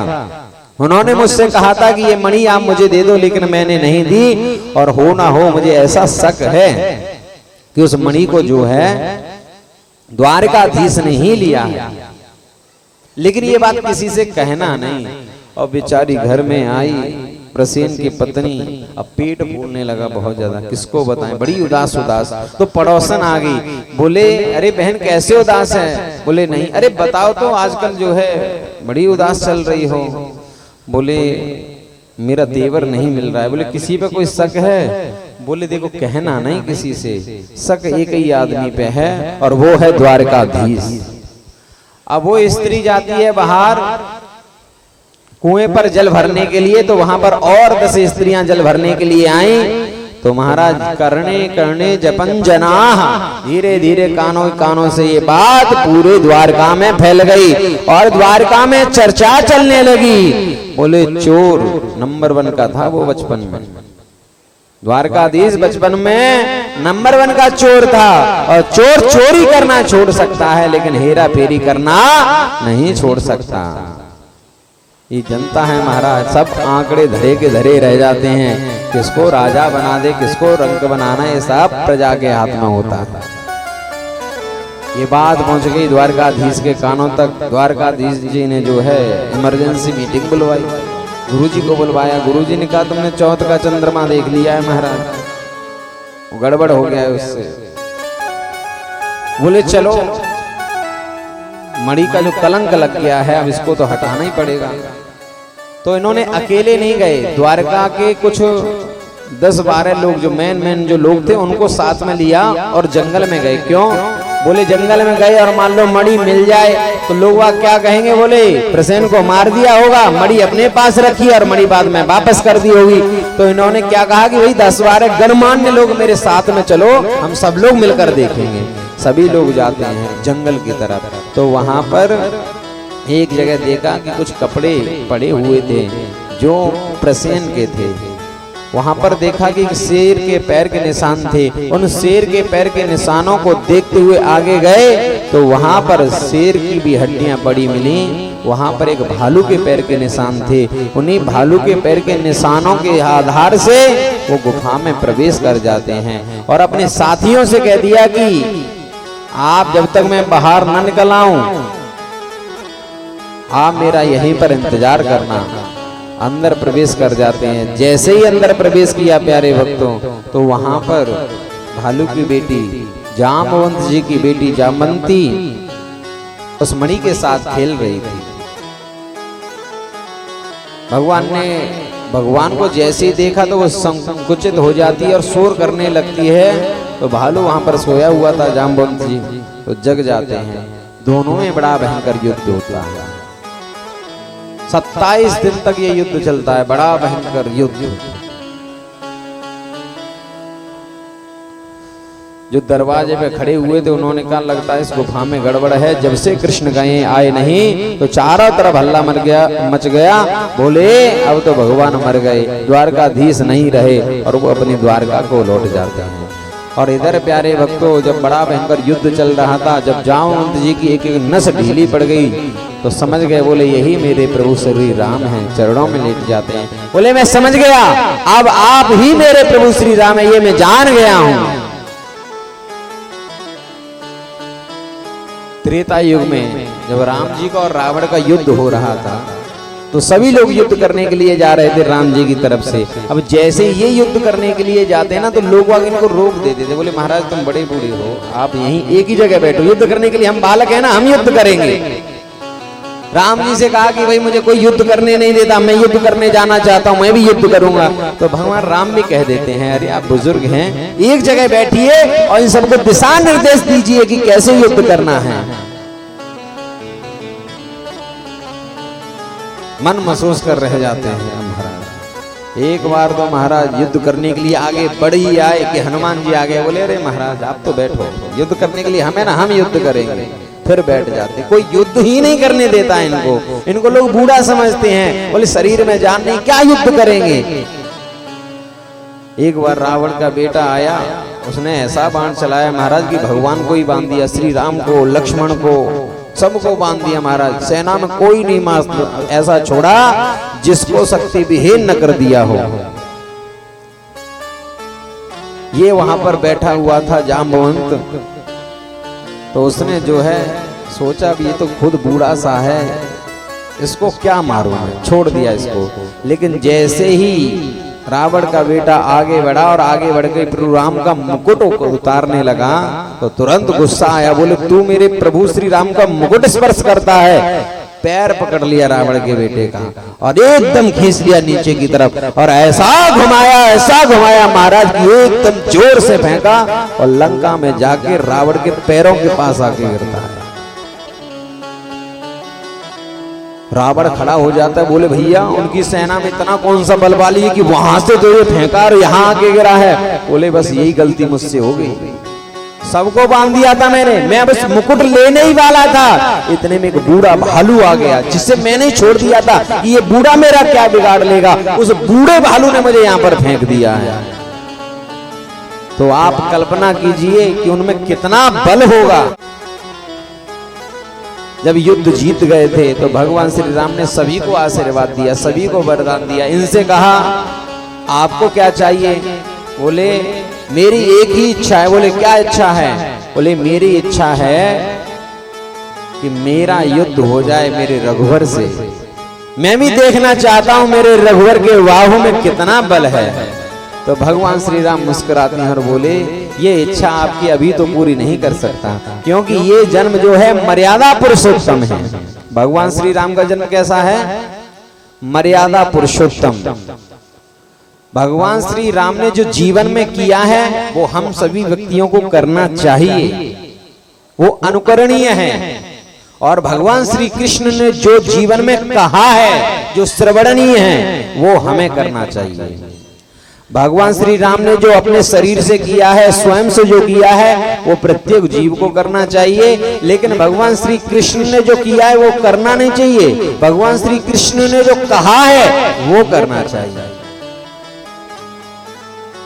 उन्होंने मुझसे कहा था कि ये मणि आप मुझे दे दो, लेकिन मैंने नहीं दी। और हो ना हो, मुझे ऐसा शक है कि उस मणि को जो है द्वारकाधीश ने ही लिया है, लेकिन ये बात किसी से कहना नहीं। और बेचारी घर में आई प्रसेन की पत्नी, अब पेट फूलने लगा बहुत ज्यादा, किसको बताएं, बड़ी उदास उदास। तो पड़ोसन आ गई, बोले अरे बहन कैसे उदास है? बोले नहीं। अरे बताओ तो, आजकल जो है बड़ी उदास चल रही हो। बोले मेरा देवर नहीं मिल रहा है। बोले किसी पे कोई शक है? बोले देखो कहना नहीं किसी से, शक एक ही आदमी पे है और वो है द्वारकाधीश। अब वो स्त्री जाती है बाहर कुएं पर जल भरने के लिए, तो वहां पर और 10 स्त्रियां जल भरने के लिए आई। तो महाराज करने करने जपन जनाह, धीरे धीरे कानों कानों से ये बात पूरे द्वारका में फैल गई और द्वारका में चर्चा चलने लगी। बोले चोर नंबर 1 का था वो बचपन में, द्वारकाधीश बचपन में नंबर 1 का चोर था। और चोर चोरी करना छोड़ सकता है, लेकिन हेरा फेरी करना नहीं छोड़ सकता। ये जनता है महाराज, सब आंकड़े धरे के धरे रह जाते हैं। किसको राजा बना दे, किसको रंक बनाना, ये सब प्रजा के हाथ में होता है। ये बात पहुंच गई द्वारकाधीश के कानों तक। द्वारकाधीश जी ने जो है इमरजेंसी मीटिंग बुलवाई, गुरुजी को बुलवाया। गुरुजी ने कहा तुमने चौथ का चंद्रमा देख लिया है महाराज? वो गड़बड़ हो गया है उससे। बोले चलो, मणि का जो कलंक लग गया है अब इसको तो हटाना ही पड़ेगा। तो इन्होंने अकेले नहीं गए, द्वारका के कुछ 10-12 लोग जो मेन जो लोग थे उनको साथ में लिया और जंगल में गए। क्यों? बोले जंगल में गए और मान लो मणि मिल जाए तो लोग वह क्या कहेंगे? बोले प्रसेन को मार दिया होगा, मणि अपने पास रखी और मणि बाद में वापस कर दी होगी। तो इन्होंने क्या कहा कि भाई 10-12 गणमान्य लोग मेरे साथ में चलो, हम सब लोग मिलकर देखेंगे। सभी लोग जाते हैं जंगल की तरफ। तो वहां पर एक जगह देखा कि कुछ कपड़े पड़े हुए थे जो प्रसेन के थे। वहां पर देखा कि शेर के पैर के निशान थे। उन शेर के पैर के निशानों को देखते हुए आगे गए तो वहां पर शेर की भी हड्डियां पड़ी मिली। वहां पर एक भालू के पैर के निशान थे। उन्हीं भालू के पैर के निशानों के आधार से वो गुफा में प्रवेश कर जाते हैं और अपने साथियों से कह दिया कि आप जब तक मैं बाहर न निकल आऊं आप मेरा यहीं पर इंतजार करना। अंदर प्रवेश कर जाते हैं। जैसे ही अंदर प्रवेश किया प्यारे भक्तों तो वहां पर भालू की बेटी जामवंत जी की बेटी जामवंती उस मणि के साथ खेल रही थी। भगवान को जैसे ही देखा तो वो संकुचित हो जाती है और शोर करने लगती है। तो भालू वहां पर सोया हुआ था जामवंत जी तो जग जाते हैं। दोनों में बड़ा भयंकर युद्ध होता है। 27 दिन तक ये युद्ध चलता है, बड़ा भयंकर युद्ध। जो दरवाजे पे खड़े हुए थे उन्होंने कहा लगता है इस गुफा में गड़बड़ है। जब से कृष्ण गए आए नहीं तो चारों तरफ हल्ला मच गया। बोले अब तो भगवान मर गए, द्वारकाधीश नहीं रहे और वो अपनी द्वारका को लौट जाते हैं। और इधर प्यारे भक्तों जब बड़ा भयंकर युद्ध चल रहा था, जब जामवंत जी की एक एक नस ढीली पड़ गई तो समझ गए, बोले यही मेरे प्रभु श्री राम हैं। चरणों में लेट जाते हैं। बोले मैं समझ गया, अब आप ही मेरे प्रभु श्री राम है, ये मैं जान गया हूं। त्रेता युग में जब राम जी का और रावण का युद्ध हो रहा था तो सभी लोग युद्ध करने के लिए जा रहे थे राम जी की तरफ से। अब जैसे ये युद्ध करने के लिए जाते हैं ना तो लोग आगे इनको रोक देते थे। बोले महाराज तुम बड़े बूढ़े हो, आप यहीं एक ही जगह बैठो, युद्ध करने के लिए हम बालक हैं ना, हम युद्ध करेंगे। राम जी से कहा कि भाई मुझे कोई युद्ध करने नहीं देता, मैं युद्ध करने जाना चाहता हूं, मैं भी युद्ध करूंगा। तो भगवान राम भी कह देते हैं अरे आप बुजुर्ग हैं, एक जगह बैठिए और इन सबको दिशा निर्देश दीजिए कि कैसे युद्ध करना है। मन महसूस कर रह जाते हैं महाराज। एक बार तो महाराज युद्ध करने के लिए आगे बढ़ ही आए कि हनुमान जी आ गए। बोले अरे महाराज आप तो बैठो, युद्ध करने के लिए हमें ना, हम युद्ध करेंगे। फिर बैठ जाते, कोई युद्ध ही नहीं करने देता इनको लोग बूढ़ा समझते हैं। बोले शरीर में जान नहीं, क्या युद्ध करेंगे। एक बार रावण का बेटा आया, उसने ऐसा बाण चलाया महाराज कि भगवान को ही बांध दिया, श्री राम को, लक्ष्मण को, सबको बांध दिया महाराज। सेना में कोई नहीं मार ऐसा छोड़ा जिसको शक्ति विहीन न कर दिया हो। ये वहां पर बैठा हुआ था जाम्बवंत, तो उसने जो है सोचा भी ये तो खुद बूढ़ा सा है, इसको क्या मारूं मैं, छोड़ दिया इसको। लेकिन जैसे ही रावण का बेटा आगे बढ़ा और आगे बढ़ के प्रभु राम का मुकुट को उतारने लगा तो तुरंत गुस्सा आया। बोले तू मेरे प्रभु श्री राम का मुकुट स्पर्श करता है। पैर पकड़ लिया रावण के बेटे का और एकदम खींच लिया नीचे की तरफ और ऐसा घुमाया महाराज की एकदम जोर से फेंका और लंका में जाके रावण के पैरों के पास आके गिरता है। रावण खड़ा हो जाता है। बोले भैया उनकी सेना में इतना कौन सा बल वाली है कि वहां से तो ये फेंका और यहाँ आके गिरा है। बोले बस यही गलती मुझसे हो गई, सबको बांध दिया था मैंने, मैं बस मुकुट लेने ही वाला था, इतने में एक बूढ़ा भालू आ गया जिससे मैंने छोड़ दिया था कि ये बूढ़ा मेरा क्या बिगाड़ लेगा। उस बूढ़े भालू ने मुझे यहाँ पर फेंक दिया है। तो आप कल्पना कीजिए कि उनमें कितना बल होगा। जब युद्ध जीत गए थे तो भगवान श्री राम ने सभी को आशीर्वाद दिया, सभी को वरदान दिया। इनसे कहा आपको क्या चाहिए। बोले मेरी एक ही इच्छा है। बोले क्या इच्छा है। बोले मेरी इच्छा है कि मेरा युद्ध हो जाए मेरे रघुवर से, मैं भी देखना चाहता हूं मेरे रघुवर के बाहु में कितना बल है। तो भगवान श्री राम मुस्कुराते हैं और बोले ये इच्छा आपकी अभी तो पूरी नहीं कर सकता, क्योंकि ये जन्म जो है मर्यादा पुरुषोत्तम है। भगवान श्री राम का जन्म कैसा है, मर्यादा पुरुषोत्तम। भगवान श्री राम ने जो जीवन में किया है वो हम सभी व्यक्तियों को करना चाहिए, वो अनुकरणीय है। और भगवान श्री कृष्ण ने जो जीवन में कहा है, जो श्रवणीय है, वो हमें करना चाहिए। भगवान श्री राम ने जो अपने शरीर से किया है, स्वयं से जो किया है, वो प्रत्येक जीव को करना चाहिए। लेकिन भगवान श्री कृष्ण ने जो किया है वो करना नहीं चाहिए, भगवान श्री कृष्ण ने जो कहा है वो करना चाहिए।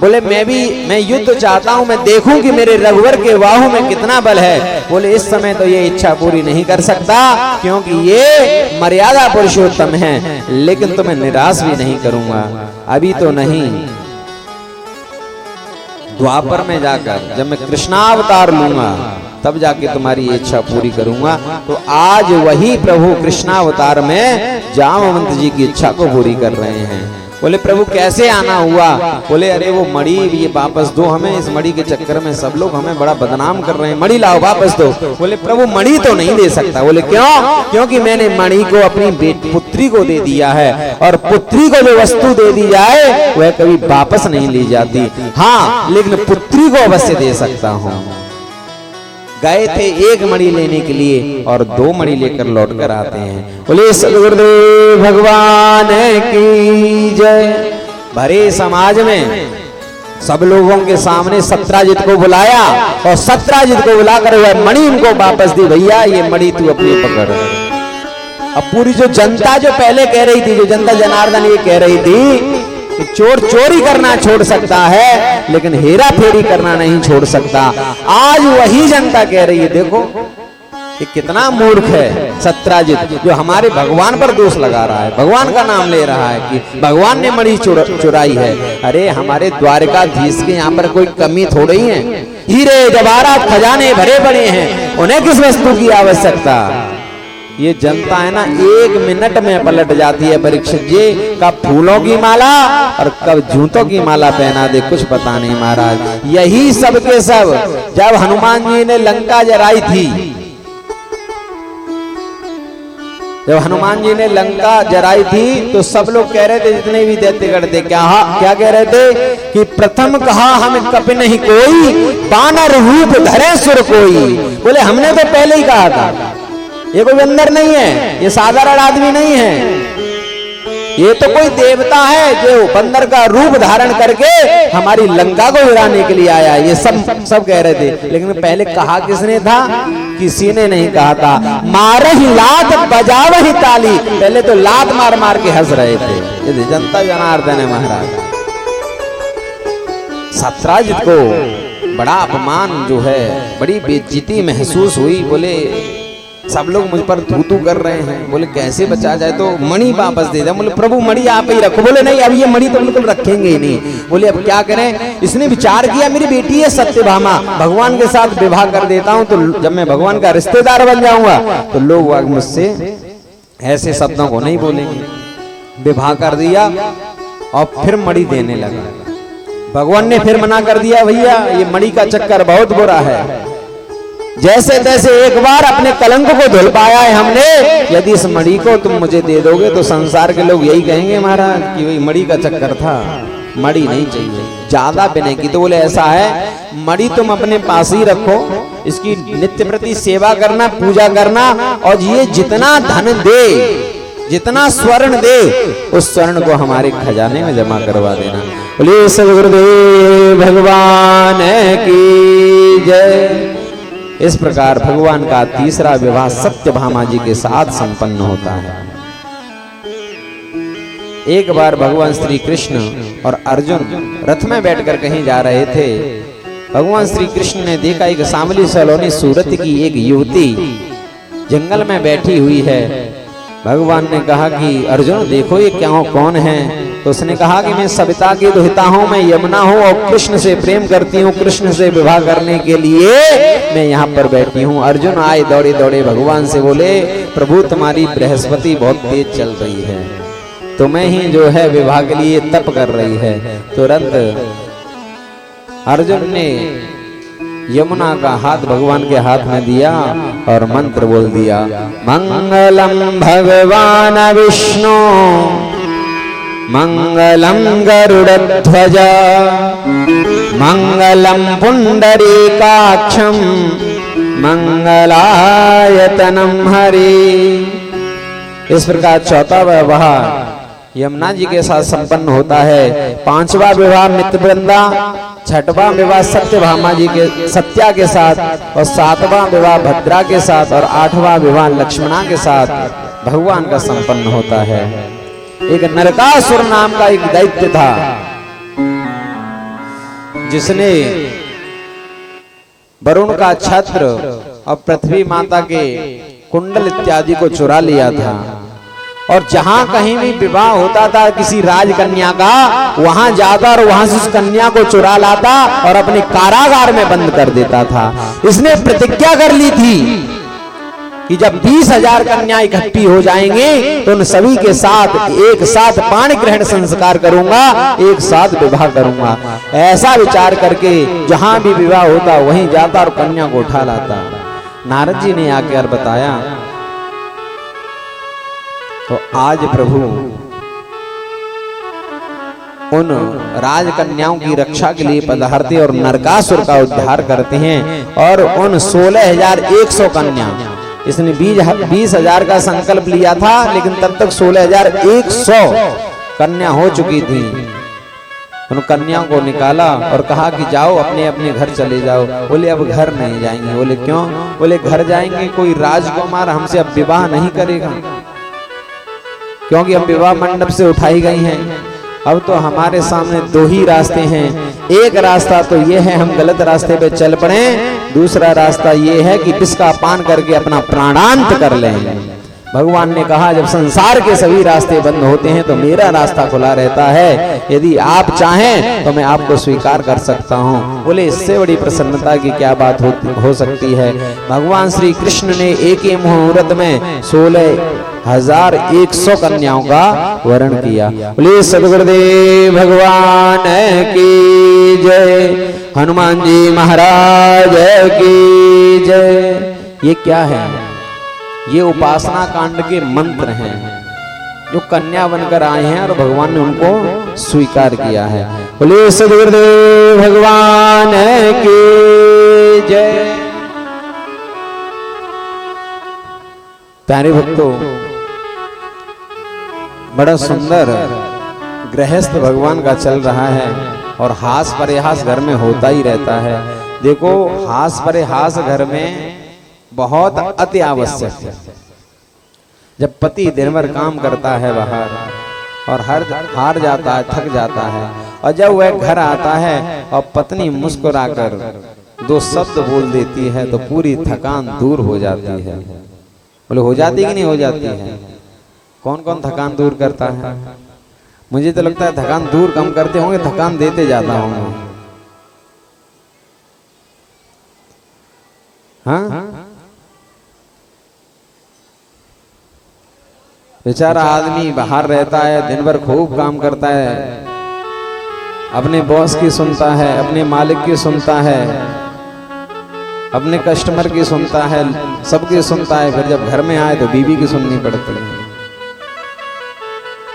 बोले मैं युद्ध चाहता हूं, मैं देखूं कि मेरे रघुवर के बाहु में कितना बल है। बोले इस समय तो ये इच्छा पूरी नहीं कर सकता, क्योंकि ये मर्यादा पुरुषोत्तम है, लेकिन तुम्हें निराश भी नहीं करूंगा, अभी तो नहीं। द्वापर में जाकर जब मैं कृष्णावतार लूंगा तब जाके तुम्हारी इच्छा पूरी करूंगा। तो आज वही प्रभु कृष्णावतार में जामवंत जी की इच्छा को पूरी कर रहे हैं। बोले प्रभु कैसे आना हुआ? बोले अरे वो मणि ये वापस दो हमें, इस मणि के चक्कर में सब लोग हमें बड़ा बदनाम कर रहे हैं, मणि लाओ वापस दो। बोले प्रभु मणि तो नहीं दे सकता। बोले क्यों? क्योंकि मैंने मणि को अपनी पुत्री को दे दिया है, और पुत्री को जो वस्तु दे दी जाए वह कभी वापस नहीं ली जाती। हाँ, लेकिन पुत्री को अवश्य दे सकता हूँ। गए थे एक मणि लेने के लिए और 2 मणि लेकर लौट कर आते हैं। बोले सद्गुरुदेव भगवान की जय। भरे समाज में सब लोगों के सामने सत्राजित को बुलाया और सत्राजित को बुलाकर वह मणि उनको वापस दी। भैया ये मणि तू अपनी पकड़। अब पूरी जो जनता जो पहले कह रही थी, जो जनता जनार्दन ये कह रही थी कि चोर चोरी करना छोड़ सकता है लेकिन हेरा फेरी करना नहीं छोड़ सकता, आज वही जनता कह रही है देखो ये कितना मूर्ख है सत्राजित, जो हमारे भगवान पर दोष लगा रहा है, भगवान का नाम ले रहा है कि भगवान ने मणि चुराई है। अरे हमारे द्वारकाधीश के यहाँ पर कोई कमी थोड़ी है, हीरे जवाहरात खजाने भरे पड़े हैं, उन्हें किस वस्तु की आवश्यकता? ये जनता है ना 1 मिनट में पलट जाती है। परीक्षित जी कब फूलों की माला और कब जूतों की माला पहना दे कुछ पता नहीं महाराज। यही सब के सब जब हनुमान जी ने लंका जराई थी, जब हनुमान जी ने लंका जराई थी तो सब लोग कह रहे थे, जितने भी दैत्यगण थे, क्या कह रहे थे कि प्रथम कहा हम कपि नहीं कोई, बानर रूप धरे सुर कोई। बोले हमने तो पहले ही कहा था ये कोई बंदर नहीं है, ये साधारण आदमी नहीं है, ये तो कोई देवता है जो बंदर का रूप धारण करके हमारी लंका को गिराने के लिए आया। ये सब कह रहे थे, लेकिन पहले कहा किसने था? किसी ने नहीं कहा था। मारही लात बजावही ताली, पहले तो लात मार मार के हंस रहे थे। ये जनता जनार्दन है महाराज। सत्राजित को बड़ा अपमान जो है, बड़ी बेइज्जती महसूस हुई। बोले सब लोग मुझ पर थू कर रहे हैं, बोले कैसे बचा जाए? तो मणि वापस दे दे। बोले प्रभु मणि आप ही रखो। बोले नहीं, अब ये मणि तो बिल्कुल रखेंगे ही नहीं। बोले अब क्या करें? इसने विचार किया मेरी बेटी है सत्यभामा, भगवान के साथ विवाह कर देता हूं, तो जब मैं भगवान का रिश्तेदार बन जाऊंगा तो लोग मुझसे ऐसे शब्दों को नहीं बोलेंगे। विवाह कर दिया और फिर मणि देने लगा। भगवान ने फिर मना कर दिया, भैया ये मणि का चक्कर बहुत बुरा है, जैसे तैसे एक बार अपने कलंक को धुल पाया है हमने, यदि इस मणि को तुम मुझे दे दोगे तो संसार के लोग यही कहेंगे महाराज कि वही मणि का चक्कर था, मणि नहीं चाहिए। ज्यादा विनय की तो बोले ऐसा है, मणि तुम अपने पास ही रखो, इसकी नित्य प्रति सेवा करना, पूजा करना, और ये जितना धन दे, जितना स्वर्ण दे, उस स्वर्ण को हमारे खजाने में जमा करवा देना। बोले सद्गुरुदेव भगवान की जय। इस प्रकार भगवान का तीसरा विवाह सत्यभामा जी के साथ संपन्न होता है। एक बार भगवान श्री कृष्ण और अर्जुन रथ में बैठकर कहीं जा रहे थे। भगवान श्री कृष्ण ने देखा एक सांवली सलोनी सूरत की एक युवती जंगल में बैठी हुई है। भगवान ने कहा कि अर्जुन देखो ये क्या कौन है? तो उसने कहा कि मैं सविता की दुहिता हूँ, मैं यमुना हूँ और कृष्ण से प्रेम करती हूँ, कृष्ण से विवाह करने के लिए मैं यहाँ पर बैठी हूँ। अर्जुन आए दौड़े दौड़े भगवान से, बोले प्रभु तुम्हारी बृहस्पति बहुत तेज चल रही है, तुम्हें ही जो है विवाह के लिए तप कर रही है। तुरंत अर्जुन ने यमुना का हाथ भगवान के हाथ में दिया और मंत्र बोल दिया, मंगलम भगवान विष्णु मंगलम गरुड़ध्वज मंगलम पुंडरीकाक्षम मंगलायतनम हरि। इस प्रकार चौथा विवाह यमुना जी के साथ संपन्न होता है। 5वां विवाह मित्रवृंदा, 6वां विवाह सत्यभामा जी के सत्या के साथ, और 7वां विवाह भद्रा के साथ, और 8वां विवाह लक्ष्मणा के साथ भगवान का संपन्न होता है। एक नरकासुर नाम का एक दैत्य था, जिसने वरुण का छत्र और पृथ्वी माता के कुंडल इत्यादि को चुरा लिया था, और जहां कहीं भी विवाह होता था किसी राजकन्या का, वहां जाता और वहां से उस कन्या को चुरा लाता और अपने कारागार में बंद कर देता था। इसने प्रतिज्ञा कर ली थी कि जब 20,000 कन्या इकट्ठी हो जाएंगे तो उन सभी के साथ एक साथ पाणी ग्रहण संस्कार करूंगा, एक साथ विवाह करूंगा। ऐसा विचार करके जहां भी विवाह होता वहीं जाता और कन्या को उठा लाता। नारद जी ने आकर बताया तो आज प्रभु उन राजकन्याओं की रक्षा के लिए पधारते और नरकासुर का उद्धार करते हैं, और उन 16,100 कन्या, इसने 20,000 का संकल्प लिया था लेकिन तब तक 16,100 कन्या हो चुकी थी। उन कन्याओं को निकाला और कहा कि जाओ अपने अपने घर चले जाओ। बोले अब घर नहीं जाएंगे। बोले क्यों? बोले घर जाएंगे कोई राजकुमार हमसे अब विवाह नहीं करेगा, क्योंकि अब विवाह मंडप से उठाई गई हैं। अब तो हमारे सामने दो ही रास्ते हैं, एक रास्ता तो ये है हम गलत रास्ते पे चल पड़े, दूसरा रास्ता ये है कि विष का पान करके अपना प्राणांत कर लें। भगवान ने कहा जब संसार के सभी रास्ते बंद होते हैं तो मेरा रास्ता खुला रहता है, यदि आप चाहें तो मैं आपको स्वीकार कर सकता हूँ। बोले इससे बड़ी प्रसन्नता की क्या बात हो सकती है। भगवान श्री कृष्ण ने एक ही मुहूर्त में 16,100 कन्याओं का वरण किया। बोले सद्गुरुदेव भगवान की जय, हनुमान जी महाराज की जय। ये क्या है? ये उपासना कांड के मंत्र हैं जो कन्या बनकर आए हैं और भगवान ने उनको स्वीकार किया है। बोले सद्गुरुदेव भगवान की जय। प्यारे भक्तों, बड़ा सुंदर गृहस्थ भगवान का चल रहा है और हास परिहास घर में होता ही रहता है। देखो हास परिहास घर में बहुत अति आवश्यक है। जब पति दिन भर काम करता है बाहर और हार जाता है, थक जाता है, और जब वह घर आता है और पत्नी मुस्कुराकर 2 शब्द बोल देती है तो पूरी थकान दूर हो जाती है। बोले हो जाती कि नहीं हो जाती है? कौन कौन थकान दूर करता है? मुझे तो लगता है थकान दूर कम करते होंगे, थकान देते ज्यादा होंगे। हाँ, बेचारा आदमी बाहर रहता है, दिन भर खूब काम करता है, अपने बॉस की सुनता है, अपने मालिक की सुनता है, अपने कस्टमर की सुनता है, सबकी सुनता है, फिर जब घर में आए तो बीवी की सुननी पड़ती है।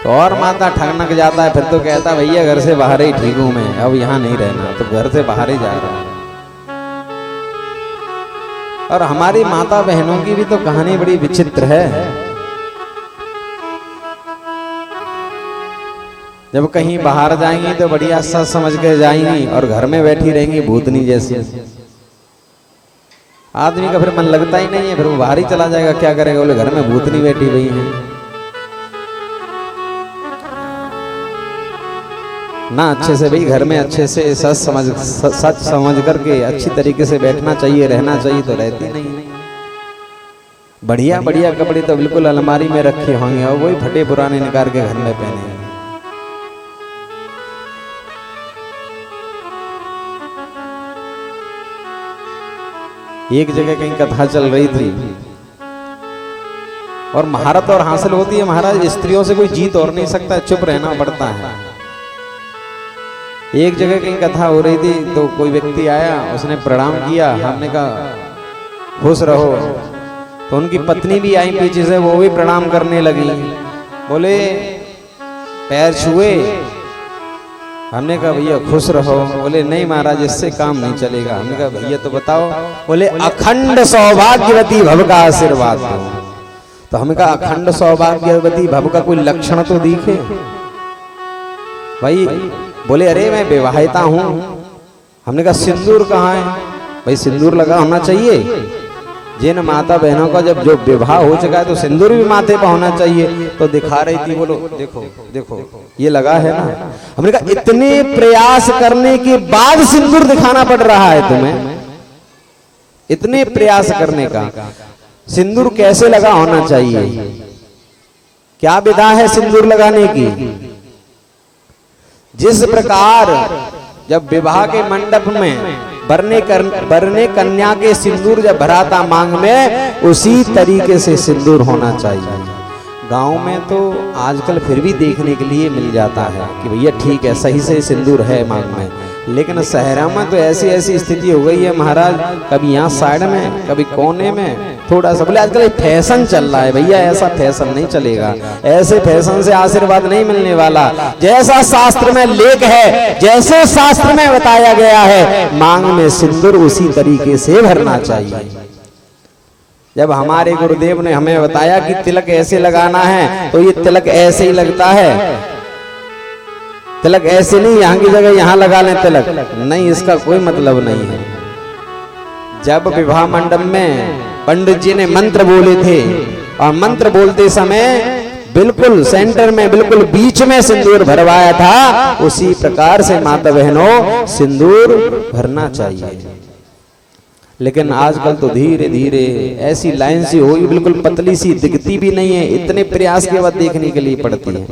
तो और माता ठगनक जाता है, फिर तो कहता भैया घर से बाहर ही ठीक हूं मैं, अब यहाँ नहीं रहना, तो घर से बाहर ही जा रहा है। और हमारी माता बहनों की भी तो कहानी बड़ी विचित्र है। जब कहीं बाहर जाएंगी तो बढ़िया सच समझ के जाएंगी और घर में बैठी रहेंगी भूतनी जैसी। आदमी का फिर मन लगता ही नहीं है, फिर वो बाहर ही चला जाएगा, क्या करेगा? बोले घर में भूतनी बैठी हुई है ना। अच्छे से भाई घर में अच्छे से सच समझ करके अच्छी तरीके से बैठना चाहिए, रहना चाहिए, तो रहती नहीं। बढ़िया बढ़िया कपड़े तो बिल्कुल अलमारी में रखे होंगे और वही फटे पुराने निकाल के घर में पहने। एक जगह कहीं कथा चल रही थी और महारत और हासिल होती है, महाराज स्त्रियों से कोई जीत और नहीं सकता, चुप रहना पड़ता है। एक जगह कहीं कथा हो रही थी तो कोई व्यक्ति आया, उसने प्रणाम किया, हमने कहा खुश रहो, तो उनकी पत्नी भी आई पीछे से, वो भी प्रणाम करने लगी। बोले पैर छुए, हमने कहा भैया खुश रहो। बोले नहीं महाराज इससे काम नहीं चलेगा। हमने कहा भैया तो बताओ। बोले अखंड सौभाग्यवती भव का आशीर्वाद दो। तो हमने कहा अखंड सौभाग्यवती भव का कोई लक्षण तो दिखे भाई। बोले अरे मैं विवाहिता हूं। हमने कहा सिंदूर कहाँ है? भाई सिंदूर लगा होना चाहिए। जिन माता बहनों का जब जो विवाह हो चुका है तो सिंदूर भी माथे पर होना चाहिए। तो दिखा रही थी, बोलो देखो देखो ये लगा है ना। हमने कहा इतने प्रयास करने के बाद सिंदूर दिखाना पड़ रहा है तुम्हें, इतने प्रयास करने का। सिंदूर कैसे लगा होना चाहिए, क्या विधा है सिंदूर लगाने की। जिस प्रकार जब विवाह के मंडप में वरने कन्या के सिंदूर जब भरा था मांग में, उसी तरीके से सिंदूर होना चाहिए। गांव में तो आजकल फिर भी देखने के लिए मिल जाता है कि भैया ठीक है सही से सिंदूर है मांग में, लेकिन शहरों में तो ऐसी स्थिति हो गई है महाराज, कभी यहाँ साइड में कभी कोने में थोड़ा सा। बोले आजकल फैशन चल रहा है भैया, ऐसा फैशन नहीं चलेगा, ऐसे फैशन से आशीर्वाद नहीं मिलने वाला। जैसा शास्त्र में लेख है, जैसे शास्त्र में बताया गया है, मांग में सिंदूर उसी तरीके से भरना चाहिए। जब हमारे गुरुदेव ने हमें बताया कि तिलक ऐसे लगाना है, तो ये तिलक ऐसे ही लगता है। तिलक ऐसे नहीं यहाँ की जगह यहाँ लगा लें तिलक, नहीं, इसका कोई मतलब नहीं है। जब विवाह मंडप में पंडित जी ने मंत्र बोले थे, और मंत्र बोलते समय बिल्कुल सेंटर में बिल्कुल बीच में सिंदूर भरवाया था, उसी प्रकार से माता बहनों सिंदूर भरना चाहिए। लेकिन आजकल तो धीरे धीरे ऐसी लाइन सी होगी, बिल्कुल पतली सी, दिखती भी नहीं है, इतने प्रयास के बाद देखने के लिए पड़ती है,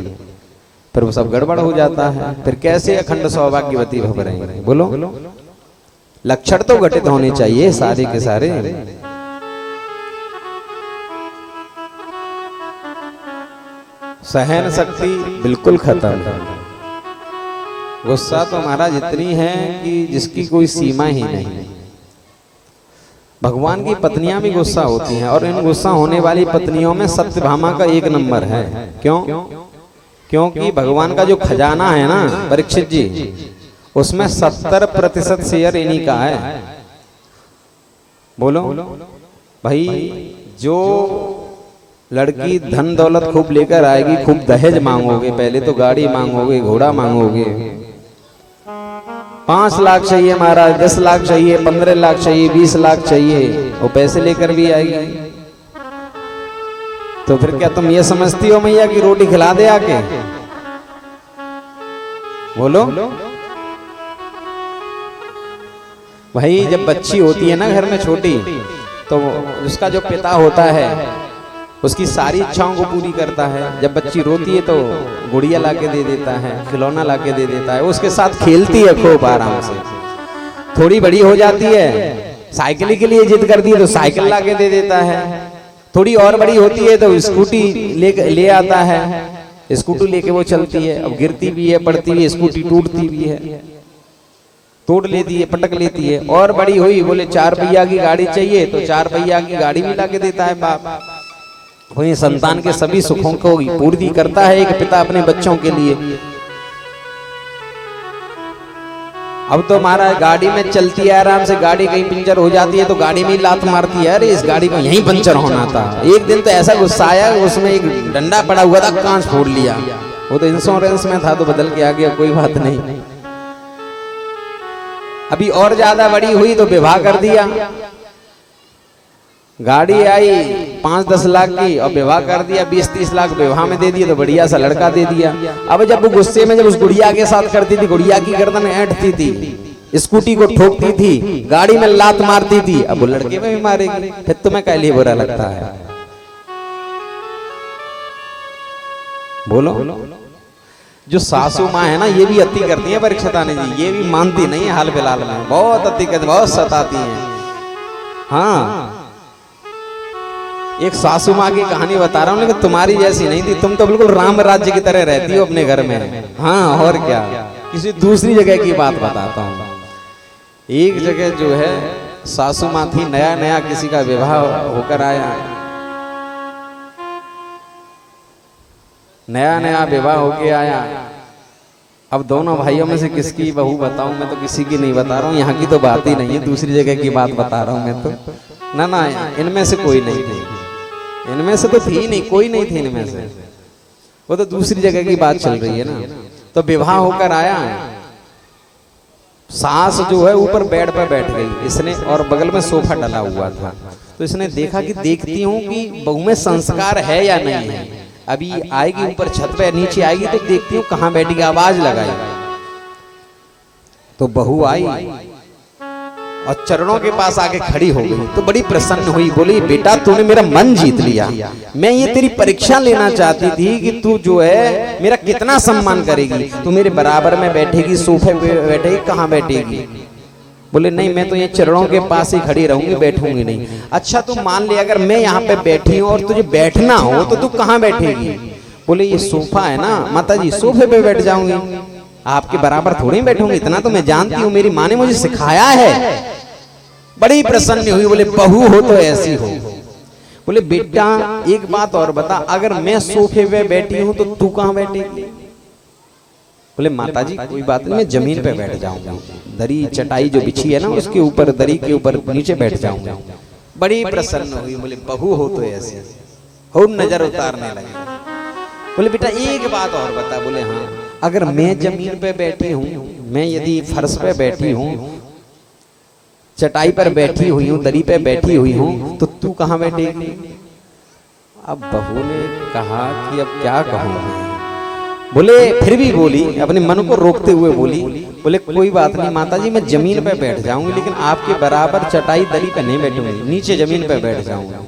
फिर वो सब गड़बड़ हो जाता है। फिर कैसे अखंड सौभाग्यवती भव रहेंगे, बोलो। लक्षण तो घटित होने चाहिए सारे के सारे। सहन शक्ति बिल्कुल खत्म, गुस्सा तो महाराज इतनी है कि जिसकी कोई सीमा ही नहीं। भगवान की पत्नियां भी गुस्सा होती हैं, और इन गुस्सा होने वाली पत्नियों में सत्यभामा का एक नंबर है। क्यों? क्योंकि भगवान का जो खजाना है ना परीक्षित जी, उसमें 70% शेयर इन्हीं का है। बोलो भाई, जो लड़की धन दौलत खूब लेकर आएगी, खूब दहेज मांगोगे, पहले तो गाड़ी मांगोगे, घोड़ा मांगोगे, 5 लाख चाहिए महाराज, 10 लाख चाहिए, 15 लाख चाहिए, 20 लाख चाहिए, वो पैसे लेकर भी आएगी। तो फिर क्या तुम ये समझती हो मैया कि रोटी खिला दे आके? बोलो भाई, जब बच्ची होती है ना घर में छोटी, तो उसका जो पिता होता है उसकी सारी इच्छाओं को पूरी करता है। जब बच्ची रोती है तो गुड़िया लाके दे देता है, खिलौना लाके दे देता है, उसके साथ खेलती है खूब आराम से। थोड़ी बड़ी हो जाती है, साइकिल के लिए जिद करती है तो साइकिल लाके दे देता है। थोड़ी और बड़ी होती है तो स्कूटी ले आता है, स्कूटी लेके वो चलती है। अब गिरती भी है, पड़ती भी है, स्कूटी टूटती भी है, तोड़ लेती है, पटक लेती है। और बड़ी हुई, बोले 4 पहिया की गाड़ी चाहिए, तो 4 पहिया की गाड़ी भी लाके देता है बाप। वही संतान के सभी सुखों को पूर्ति करता है एक पिता अपने बच्चों के लिए। अब तो महाराज गाड़ी में चलती है आराम से, गाड़ी कहीं पंचर हो जाती है तो गाड़ी में लात मारती है, अरे इस गाड़ी को यहीं पंचर होना था। एक दिन तो ऐसा गुस्सा आया, उसमें एक डंडा पड़ा हुआ था, कांच फोड़ लिया। वो तो इंश्योरेंस में था तो बदल के आ गया, कोई बात नहीं। अभी और ज्यादा बड़ी हुई तो विवाह कर दिया, गाड़ी आई 5-10 लाख की और विवाह कर दिया, 20-30 लाख विवाह में दे दिया, तो बढ़िया सा लड़का दे दिया। अब जब वो गुस्से में जब उस गुड़िया के साथ करती थी, गुड़िया की गर्दन ऐंठती थी, स्कूटी को ठोकती थी, गाड़ी में लात मारती थी, अब वो लड़के में भी मारेगी, फिर तुम्हें क्या लिए बुरा लगता है? बोलो। जो सासू माँ है ना, ये भी अति करती है परीक्षितानी जी, ये भी मानती नहीं है, हाल फिलहाल में बहुत अति करती, बहुत सताती है। हाँ, एक सासू माँ की कहानी बता रहा हूँ, लेकिन तुम्हारी जैसी नहीं थी, तुम तो बिल्कुल राम राज्य की तरह रहती हो अपने घर में। हाँ, और क्या, किसी दूसरी जगह की बात बताता हूँ। एक जगह जो है सासू माँ थी, नया नया किसी का विवाह होकर आया, नया नया विवाह होके आया। अब दोनों भाइयों में से किसकी बहू बताऊं? मैं तो किसी की नहीं बता रहा हूँ, यहाँ की तो बात ही नहीं है, दूसरी जगह की बात बता रहा हूँ मैं तो। ना, इनमें से कोई नहीं थी, इनमें से तो थी नहीं, कोई नहीं थी इनमें से, वो तो दूसरी जगह की बात चल रही है ना। तो विवाह होकर आया, सास जो है ऊपर बेड पर बैठ गई इसने, और बगल में सोफा डला हुआ था। तो इसने देखा कि देखती हूँ कि बहू में संस्कार है या नहीं है। अभी आएगी ऊपर छत पे, नीचे आएगी तो देखती हूँ कहाँ बैठेगी, आवाज लगाई तो बहू आई और चरणों के पास आके खड़ी हो गई। तो बड़ी प्रसन्न हुई, बोली बेटा तूने मेरा मन जीत लिया। मैं ये तेरी परीक्षा लेना चाहती थी कि तू जो है मेरा कितना सम्मान करेगी। तू मेरे बराबर में बैठेगी, सोफे पे बैठेगी, कहाँ बैठेगी? बोले नहीं, मैं तो ये चरणों के पास ही खड़ी रहूंगी, बैठूंगी नहीं। अच्छा तू मान ले अगर मैं यहाँ पे बैठी हूँ और तुझे बैठना हो तो तू कहाँ बैठेगी? बोले ये सोफा है ना माता जी, सोफे पे बैठ जाऊंगी, आपके बराबर थोड़ी बैठूंगी, इतना तो मैं जानती हूँ, मेरी माँ ने मुझे सिखाया है। बड़ी प्रसन्न हुई, बोले बहू हो तो ऐसी हो। बोले बेटा एक बात और बता, अगर मैं सोफे पे बैठी हूँ तो तू कहाँ बैठेगी? बोले माता जी कोई बात नहीं, मैं जमीन पे बैठ जाऊंगा, दरी चटाई जो बिछी है ना उसके ऊपर, दरी के ऊपर नीचे बैठ जाऊंगा। बड़ी प्रसन्न हुई, बोले बहू हो तो ऐसी हो। नजर उतारने लगे। बोले बेटा एक बात और बता। बोले हाँ, अगर मैं जमीन पे बैठी हूँ, मैं यदि फर्श पे बैठी हूँ, चटाई पर बैठी हुई हूँ, दरी पे बैठी हुई हूँ, तो तू कहाँ बैठेगी? अब बहू ने कहा कि अब क्या कहूँ। बोले फिर भी बोली, अपने मन को रोकते हुए बोली, बोले कोई बात नहीं माता जी, मैं जमीन पे बैठ जाऊंगी, लेकिन आपके बराबर चटाई दरी पे नहीं बैठूंगी, नीचे जमीन पे बैठ जाऊंगा।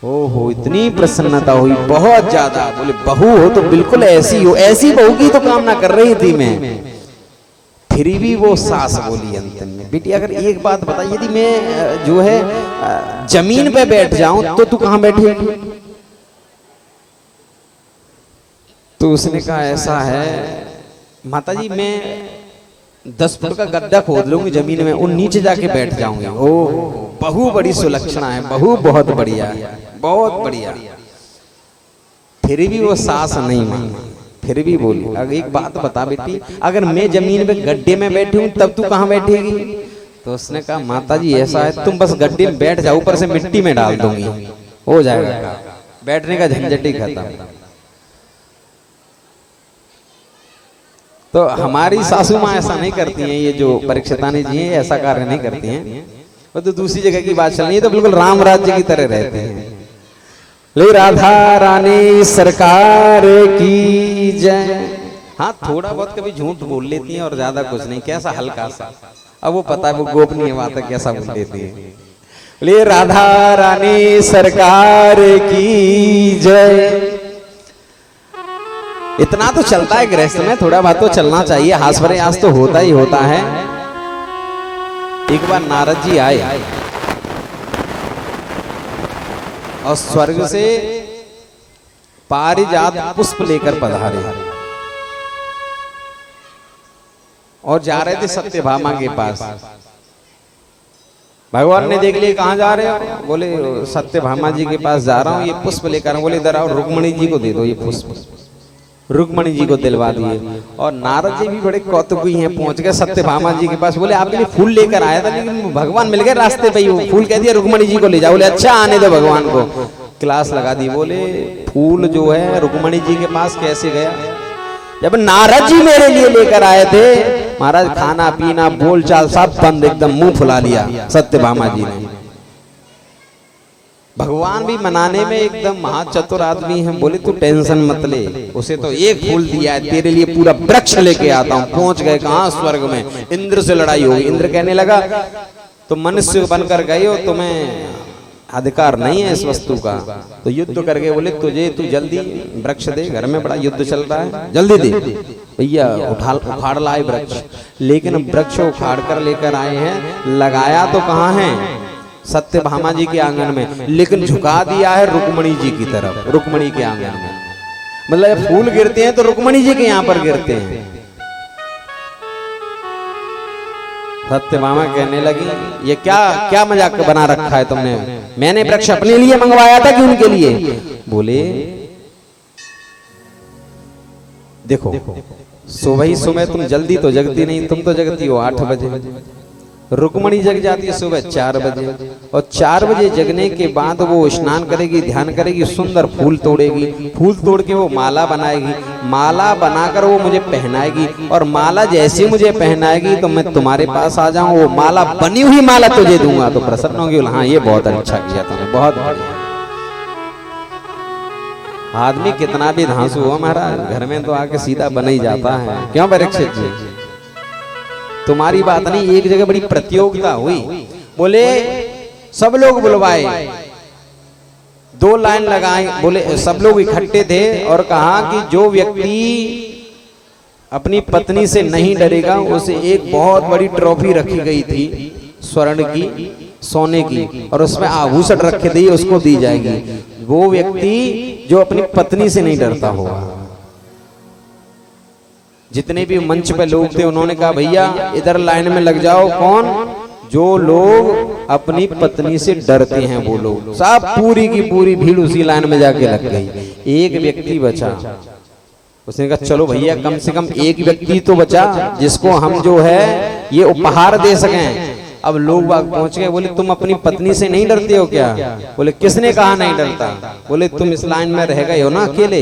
ओहो, इतनी प्रसन्नता हुई, बहुत ज्यादा। बोले बहू हो तो बिल्कुल ऐसी हो, ऐसी बहू की तो कामना कर रही थी मैं। फिर भी वो सास बोली अंत में, बेटी अगर एक बात बता, यदि मैं जो है जमीन पे बैठ जाऊं तो तू कहाँ बैठेगी? तो उसने कहा ऐसा है माता जी, मैं 10 फुट का गड्ढा खोद लूंगी जमीन में, उन नीचे जाके बैठ जाऊंगी। ओह बहू बड़ी सुलक्षणा है, बहू बहुत बढ़िया, बहुत बढ़िया। फिर भी वो सास नहीं मानी, फिर भी बोली अगर एक बात बता बेटी, अगर मैं जमीन पे गड्ढे में बैठी हूँ तब तू कहाँ बैठेगी? तो उसने कहा माता जी ऐसा है, तुम बस गड्ढे में बैठ जाओ, ऊपर से मिट्टी में डाल दूंगी, हो जाएगा, बैठने का झंझट ही खत्म। तो हमारी सासू माँ ऐसा नहीं करती हैं, ये जो परीक्षितानी जी हैं ऐसा कार्य नहीं करती हैं। वो तो दूसरी जगह की बात चल रही है, तो बिल्कुल राम राज्य की तरह रहते हैं। ले राधा रानी सरकार की जय। हाँ थोड़ा बहुत कभी झूठ बोल लेती हैं और ज्यादा कुछ नहीं, कैसा हल्का सा, अब वो पता है वो गोपनीय बात है, कैसा बोल लेती है। ले राधा रानी सरकार की जय। इतना तो चलता है गृहस्थ में, थोड़ा बात तो चलना चाहिए, हास प्रयास तो होता ही होता है। एक बार नारद जी आए और स्वर्ग से पारिजात पुष्प लेकर पधारे और जा रहे थे सत्यभामा के पास। भगवान ने देख लिया, कहाँ जा रहे हो? बोले सत्यभामा जी के पास जा रहा हूँ, ये पुष्प लेकर। बोले इधर आओ, रुक्मणी जी को दे दो ये पुष्प। रुक्मणी जी को दिलवा दिए। और नारद जी भी बड़े कौतुकी हैं, पहुंच गए सत्यभामा जी के पास। बोले आपके लिए फूल लेकर आया था, लेकिन भगवान मिल गए रास्ते पे ही, वो फूल कह दिया रुक्मणी जी को ले जाओ। बोले अच्छा आने दो भगवान को, क्लास लगा दी। बोले फूल जो है रुक्मणी जी के पास कैसे गया? जब नारद जी मेरे लिए लेकर आए थे, महाराज खाना पीना बोलचाल सब बंद, एकदम मुंह फुला लिया सत्यभामा जी ने। भगवान भी मनाने में एकदम महाचतुर आदमी हैं। बोले तू टेंशन मत ले, उसे तो एक फूल दिया है, तेरे लिए पूरा वृक्ष लेके आता हूँ। पहुंच गए कहाँ? स्वर्ग में। इंद्र से लड़ाई होगी। इंद्र कहने लगा तो मनुष्य बनकर गए हो, तुम्हें अधिकार नहीं है इस वस्तु का, तो युद्ध करके। बोले तुझे तू जल्दी वृक्ष दे, घर में बड़ा युद्ध चल रहा है, जल्दी दे। भैया उखाड़ लाए वृक्ष, लेकिन वृक्ष उखाड़ कर लेकर आए हैं, लगाया तो कहाँ है? सत्यभामा जी के आंगन में, लेकिन झुका दिया है रुक्मणी जी की तरफ, रुक्मणी के आंगन में। मतलब फूल गिरते हैं तो रुक्मणी जी के यहाँ पर गिरते हैं। सत्यभामा कहने लगी ये क्या क्या मजाक बना रखा है तुमने? मैंने वृक्ष अपने लिए मंगवाया था कि उनके लिए? बोले देखो सुबह ही सुबह तुम जल्दी तो जगती नहीं, तुम तो जगती हो 8 बजे। रुक्मणी जग जाती है सुबह 4 बजे, और 4 बजे जगने के बाद वो स्नान करेगी, ध्यान करेगी, सुंदर फूल तोड़ेगी, फूल तोड़ के वो माला बनाएगी, माला बनाकर वो मुझे पहनाएगी, और माला जैसे मुझे पहनाएगी तो मैं तुम्हारे पास आ जाऊं, वो माला बनी हुई माला तुझे दूंगा, तो प्रसन्न होगी। हाँ ये बहुत अच्छा किया तुमने, बहुत बढ़िया। आदमी कितना भी धांसू हो महाराज, घर में तो आके सीधा बन ही जाता है। क्यों परीक्षित जी, तुम्हारी बात नहीं, एक जगह बड़ी प्रतियोगिता हुई, बोले सब लोग बुलवाए, 2 लाइन लगाए, बोले सब लोग इकट्ठे थे और कहा कि जो व्यक्ति अपनी पत्नी से नहीं डरेगा उसे एक बहुत बड़ी ट्रॉफी रखी गई थी, स्वर्ण की, सोने की, और उसमें आभूषण रखे थे, उसको दी जाएगी। वो व्यक्ति जो अपनी पत्नी से नहीं डरता होगा। जितने भी मंच पे लोग थे उन्होंने कहा भैया इधर लाइन में लग जाओ। कौन? जो लोग अपनी पत्नी से डरते हैं वो लोग। सब पूरी की पूरी भीड़ उसी लाइन में जाके लग गई। एक व्यक्ति बचा, उसने कहा चलो भैया कम से कम एक व्यक्ति तो बचा जिसको हम जो है ये उपहार दे सकें। अब लोग बाग पहुंच गए, बोले तुम अपनी पत्नी से नहीं डरते हो क्या? बोले किसने कहा नहीं डरता? बोले तुम इस लाइन में रह गए हो ना अकेले,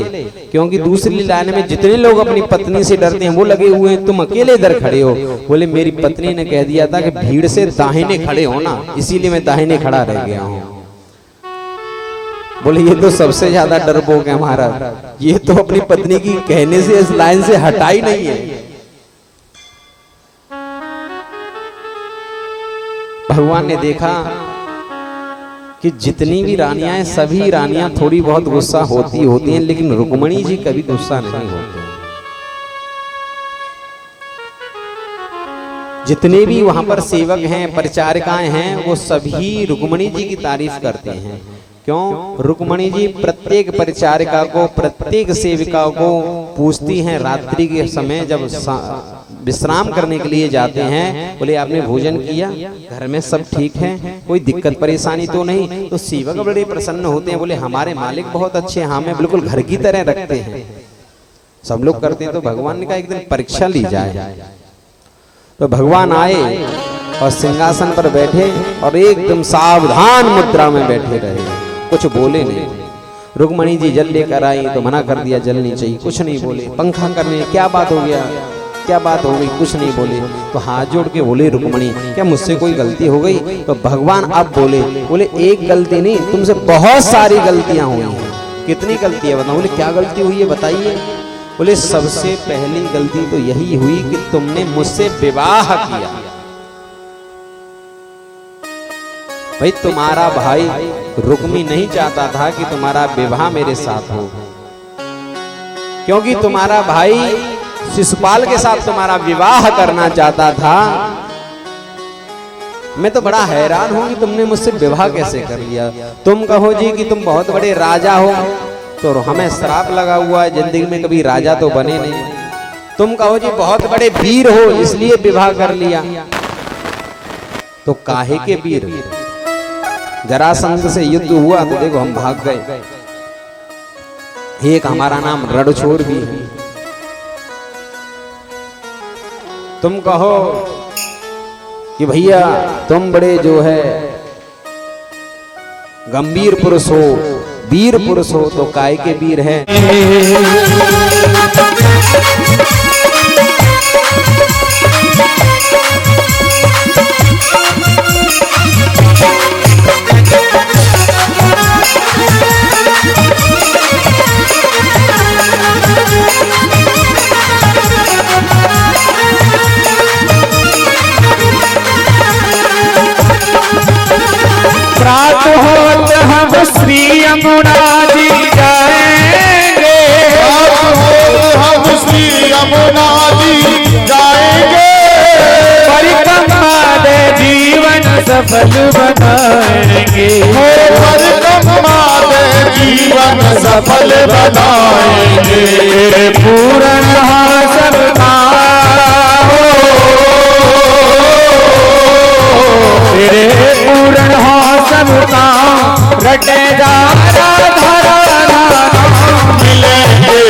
क्योंकि दूसरी लाइन में जितने लोग अपनी पत्नी से डरते हैं वो लगे हुए हैं, तुम अकेले इधर खड़े हो। बोले मेरी पत्नी ने कह दिया था कि भीड़ से दाहिने खड़े हो ना, इसीलिए मैं दाहिने खड़ा रह गया हूँ। बोले ये तो सबसे ज्यादा डरपोक है महाराज, ये तो अपनी पत्नी की कहने से इस लाइन से हटा ही नहीं है। भगवान ने देखा कि जितनी भी रानियां हैं सभी रानियां थोड़ी बहुत गुस्सा होती हैं, लेकिन रुक्मणी जी कभी गुस्सा नहीं होती। जितने भी वहां पर सेवक हैं, परिचारिकाएं हैं, वो सभी रुक्मणी जी की तारीफ करते हैं। क्यों? रुक्मणी जी प्रत्येक परिचारिका को, प्रत्येक सेविका को पूछती हैं रात्रि के समय जब विश्राम करने के लिए जाते हैं, बोले आपने भोजन किया, घर में सब ठीक है, कोई दिक्कत परेशानी तो नहीं? तो सेवक बड़े प्रसन्न होते हैं, बोले हमारे मालिक बहुत अच्छे हैं, हमें बिल्कुल घर की तरह रखते हैं। सब लोग करते हैं। तो भगवान ने कहा एक दिन परीक्षा ली जाए। तो भगवान आए और सिंहासन पर बैठे और एकदम सावधान मुद्रा में बैठे रहे, कुछ बोले नहीं। रुक्मणी जी जल लेकर आई तो मना कर दिया, जल नहीं चाहिए, कुछ नहीं बोले। पंखा करने, क्या बात हो गया, क्या बात हो गई, कुछ नहीं बोले। तो हाथ जोड़ के बोले रुक्मणी क्या मुझसे कोई गलती हो गई? तो भगवान अब बोले एक गलती नहीं, तुमसे बहुत सारी गलतियां हुई हैं। कितनी गलती है बताओ? बोले क्या गलती हुई है बताइए। बोले सबसे पहली गलती तो यही हुई कि तुमने मुझसे विवाह किया। भाई तुम्हारा भाई रुक्मी नहीं चाहता था कि तुम्हारा विवाह मेरे साथ हो, क्योंकि तुम्हारा भाई शिशुपाल के साथ तुम्हारा विवाह करना चाहता था। मैं तो बड़ा हैरान हूं कि तुमने मुझसे विवाह कैसे कर लिया। तुम कहो जी कि तुम बहुत बड़े राजा हो, तो हमें श्राप लगा हुआ है, जिंदगी में कभी राजा तो बने नहीं। तुम कहो जी बहुत बड़े वीर हो, इसलिए विवाह कर लिया। तो काहे के वीर? जरासंध से युद्ध हुआ तो देखो हम भाग गए। एक हमारा नाम रणछोड़ भी है। तुम कहो कि भैया तुम बड़े जो है गंभीर पुरुष हो, वीर पुरुष हो, तो काय के वीर हैं? प्रात होत हम श्री यमुना जी जाएंगे, हम श्री यमुना जी जाएंगे, परिक्रमा दे जीवन सफल बनाएंगे, परिक्रमा दे जीवन सफल बनाएंगे, पूर्ण सबका तेरे पूर्ण हो सब काम, रटे जा धरा मिलेंगे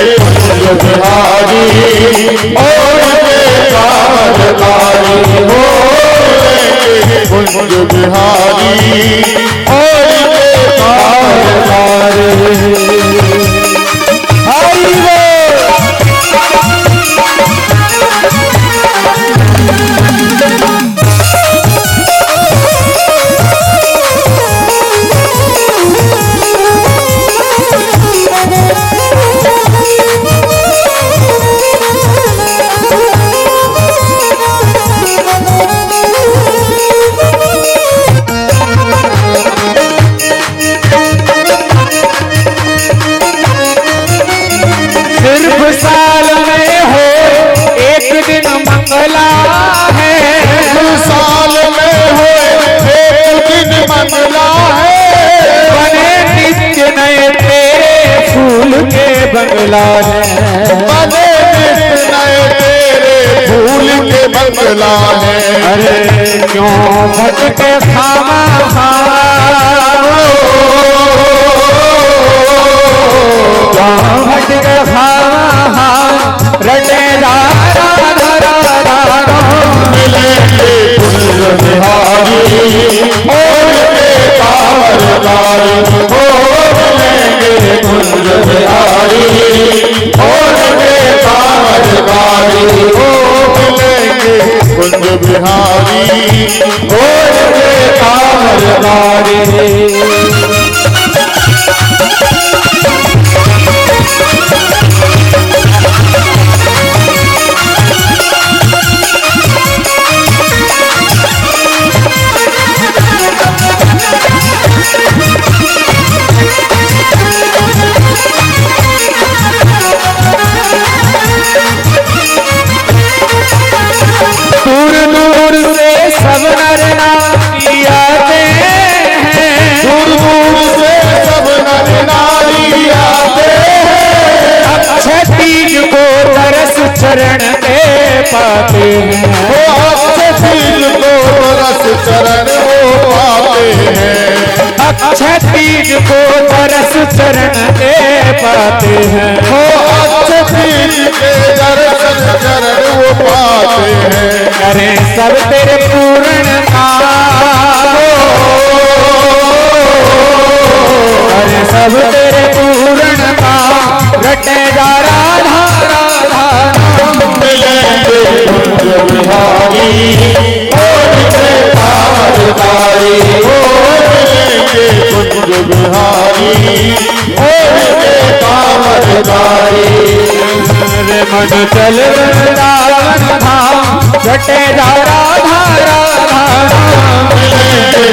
बिहारी और बेकारकारी हो साल में हो एक दिन मंगला है, साल में हो एक दिन मंगला है, बने नित्य नए तेरे फूल के बंगला है, बने नित्य नए तेरे फूल के बंगला है। अरे क्यों भटके खामा भटके खामा रटे मिलेंगे कुंज बिहारी और के कावरदारी, हो मिलेंगे कुंज बिहारी और के कावरदारी, हो मिलेंगे कुंज बिहारी और के कावरदारी। दूर दूर से सब नर नारी आते हैं, दूर दूर से सब नर नारी आते हैं, अक्षय तीज को तरस चरण पे पाते हैं, वो अक्षय तीज को रस चरण वो पाते हैं, अक्षय तीज को तरस चरण पे पाते हैं, वो अक्षय तीज के दर्शन चरण वो पाते हैं। करें सब तेरे पूर्ण करें सब तेरे पूर्ण रटे जा राधा राधा मिलेंगे कुंज बिहारी और के कावरदारी, हो मिलेंगे कुंज बिहारी और के कावरदारी। रे मन चल वृंदावन धाम रटे जा राधा राधा मिलेंगे